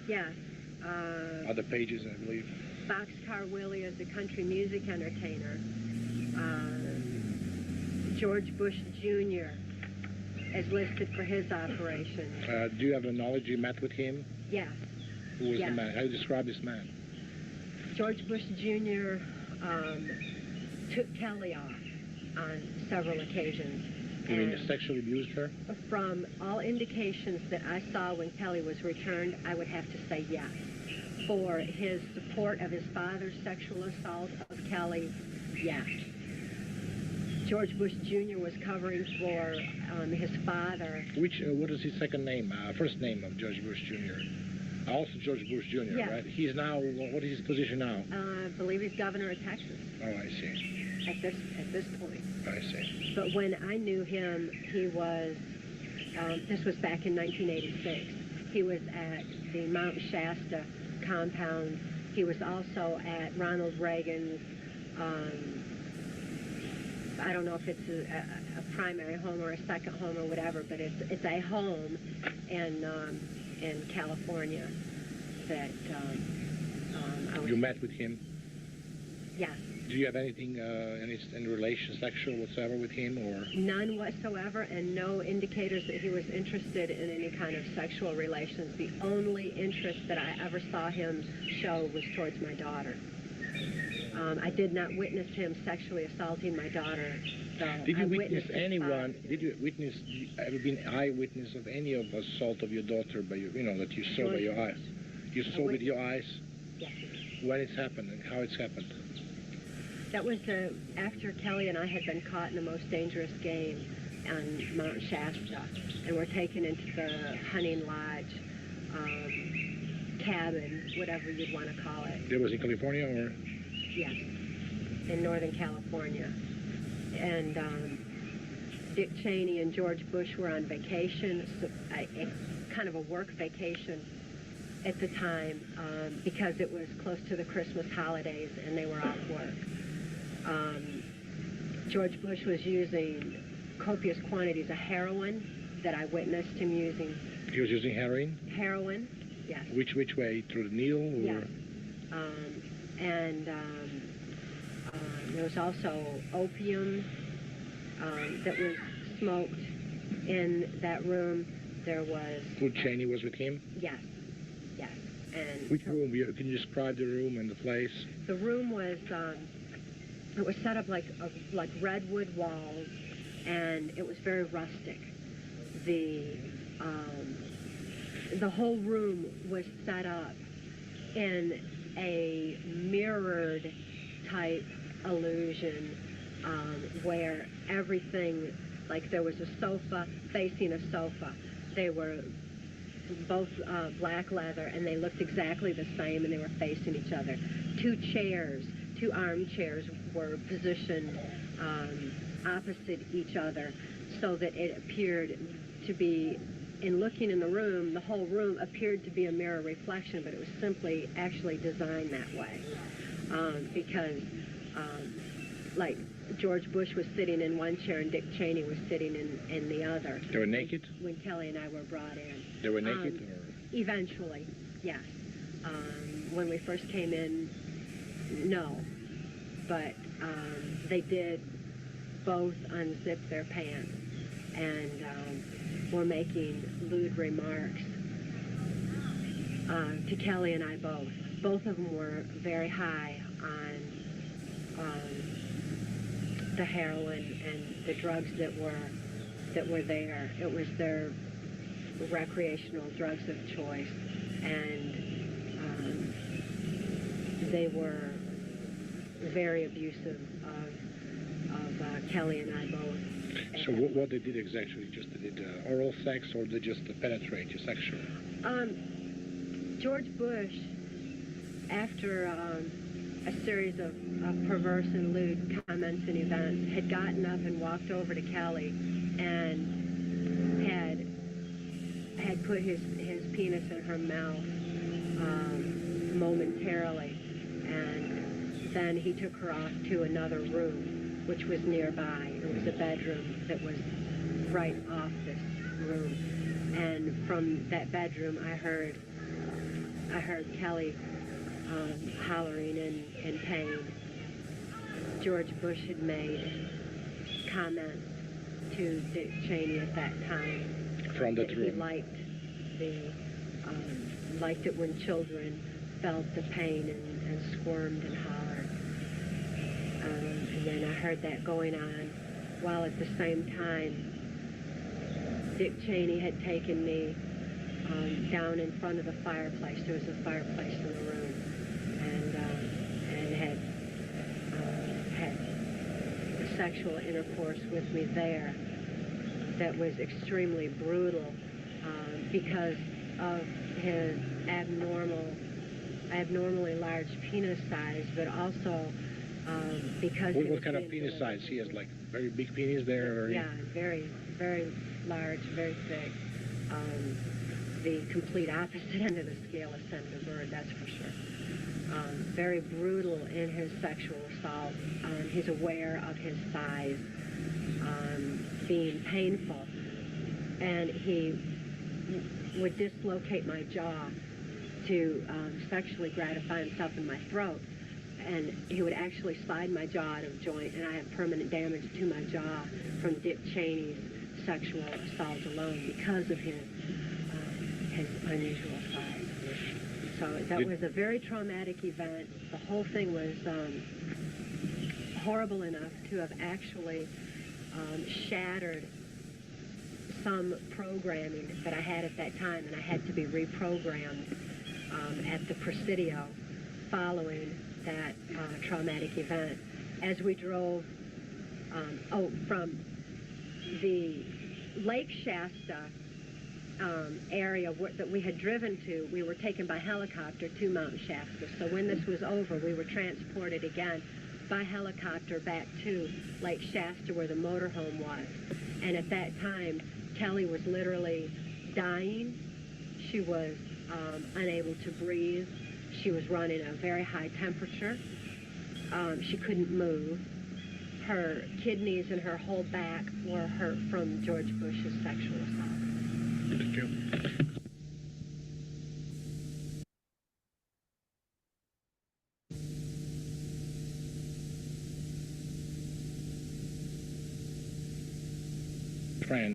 Yes. Other pages, I believe. Boxcar Willie is a country music entertainer. George Bush Jr. is listed for his operation. Do you have the knowledge you met with him? Yes. Who was the man? How do you describe this man? George Bush Jr. Took Kelly off on several occasions. You mean sexually abused her? From all indications that I saw when Kelly was returned, I would have to say yes. For his support of his father's sexual assault of Kelly, yes. George Bush Jr. was covering for his father. What is his second name, first name of George Bush Jr.? Also George Bush Jr., yes. Right? He's now, what is his position now? I believe he's governor of Texas. Oh, I see. At this point. I see. But when I knew him, he was, this was back in 1986. He was at the Mount Shasta compound. He was also at Ronald Reagan's, I don't know if it's a primary home or a second home or whatever, but it's a home in California that I was... You met with him? Yes. Do you have anything, any relation sexual whatsoever with him, or? None whatsoever, and no indicators that he was interested in any kind of sexual relations. The only interest that I ever saw him show was towards my daughter. I did not witness him sexually assaulting my daughter, though. Did you witness anyone? Did you witness? Ever been eyewitness of any of the assault of your daughter by your, that you saw by your eyes? You saw with your eyes? Yes. When it's happened and how it's happened? That was after Kelly and I had been caught in the most dangerous game on Mount Shasta, and were taken into the hunting lodge, cabin, whatever you'd want to call it. It was in California, or? Yes, in Northern California. And Dick Cheney and George Bush were on vacation, kind of a work vacation at the time, because it was close to the Christmas holidays and they were off work. George Bush was using copious quantities of heroin that I witnessed him using. He was using heroin? Heroin, yes. Which way? Through the needle? Or? Yes. And there was also opium that was smoked in that room. There was... Who, Cheney was with him? Yes, yes. And which room? Can you describe the room and the place? The room was... it was set up like redwood walls, and it was very rustic. The whole room was set up in a mirrored type illusion, where everything, like there was a sofa facing a sofa. They were both black leather, and they looked exactly the same, and they were facing each other. Two armchairs were positioned opposite each other, so that it appeared to be, in looking in the room, the whole room appeared to be a mirror reflection, but it was simply actually designed that way. Because, like, George Bush was sitting in one chair and Dick Cheney was sitting in the other. They were naked? When Kelly and I were brought in. They were naked? Or? Eventually, yes. When we first came in, no. But they did both unzip their pants and were making lewd remarks to Kelly and I both. Both of them were very high on the heroin and the drugs that were there. It was their recreational drugs of choice, and they were very abusive of Kelly and I both. So what they did exactly? Just they did oral sex, or they just penetrate you sexually? George Bush, after a series of perverse and lewd comments and events, had gotten up and walked over to Kelly and had put his penis in her mouth momentarily, and then he took her off to another room, which was nearby. It was a bedroom that was right off this room, and from that bedroom I heard Kelly hollering in pain. George Bush had made comments to Dick Cheney at that time. From that room. He liked it when children felt the pain and squirmed and hollered. And then I heard that going on, while at the same time Dick Cheney had taken me down in front of the fireplace. There was a fireplace in the room, and had sexual intercourse with me there that was extremely brutal, because of his abnormally large penis size, but also because what kind of penis size? He has like very big penis there? Or yeah, very, very large, very thick. The complete opposite end of the scale of Senator Byrd, that's for sure. Very brutal in his sexual assault. He's aware of his size being painful, and he would dislocate my jaw to sexually gratify himself in my throat. and he would actually slide my jaw out of joint, and I have permanent damage to my jaw from Dick Cheney's sexual assault alone because of his unusual size. So that was a very traumatic event. The whole thing was horrible enough to have actually shattered some programming that I had at that time, and I had to be reprogrammed at the Presidio following that traumatic event. As we drove from the Lake Shasta area that we had driven to, we were taken by helicopter to Mount Shasta. So when this was over, we were transported again by helicopter back to Lake Shasta where the motorhome was. And at that time, Kelly was literally dying. She was unable to breathe. She was running a very high temperature. She couldn't move. Her kidneys and her whole back were hurt from George Bush's sexual assault. Thank you. Trance.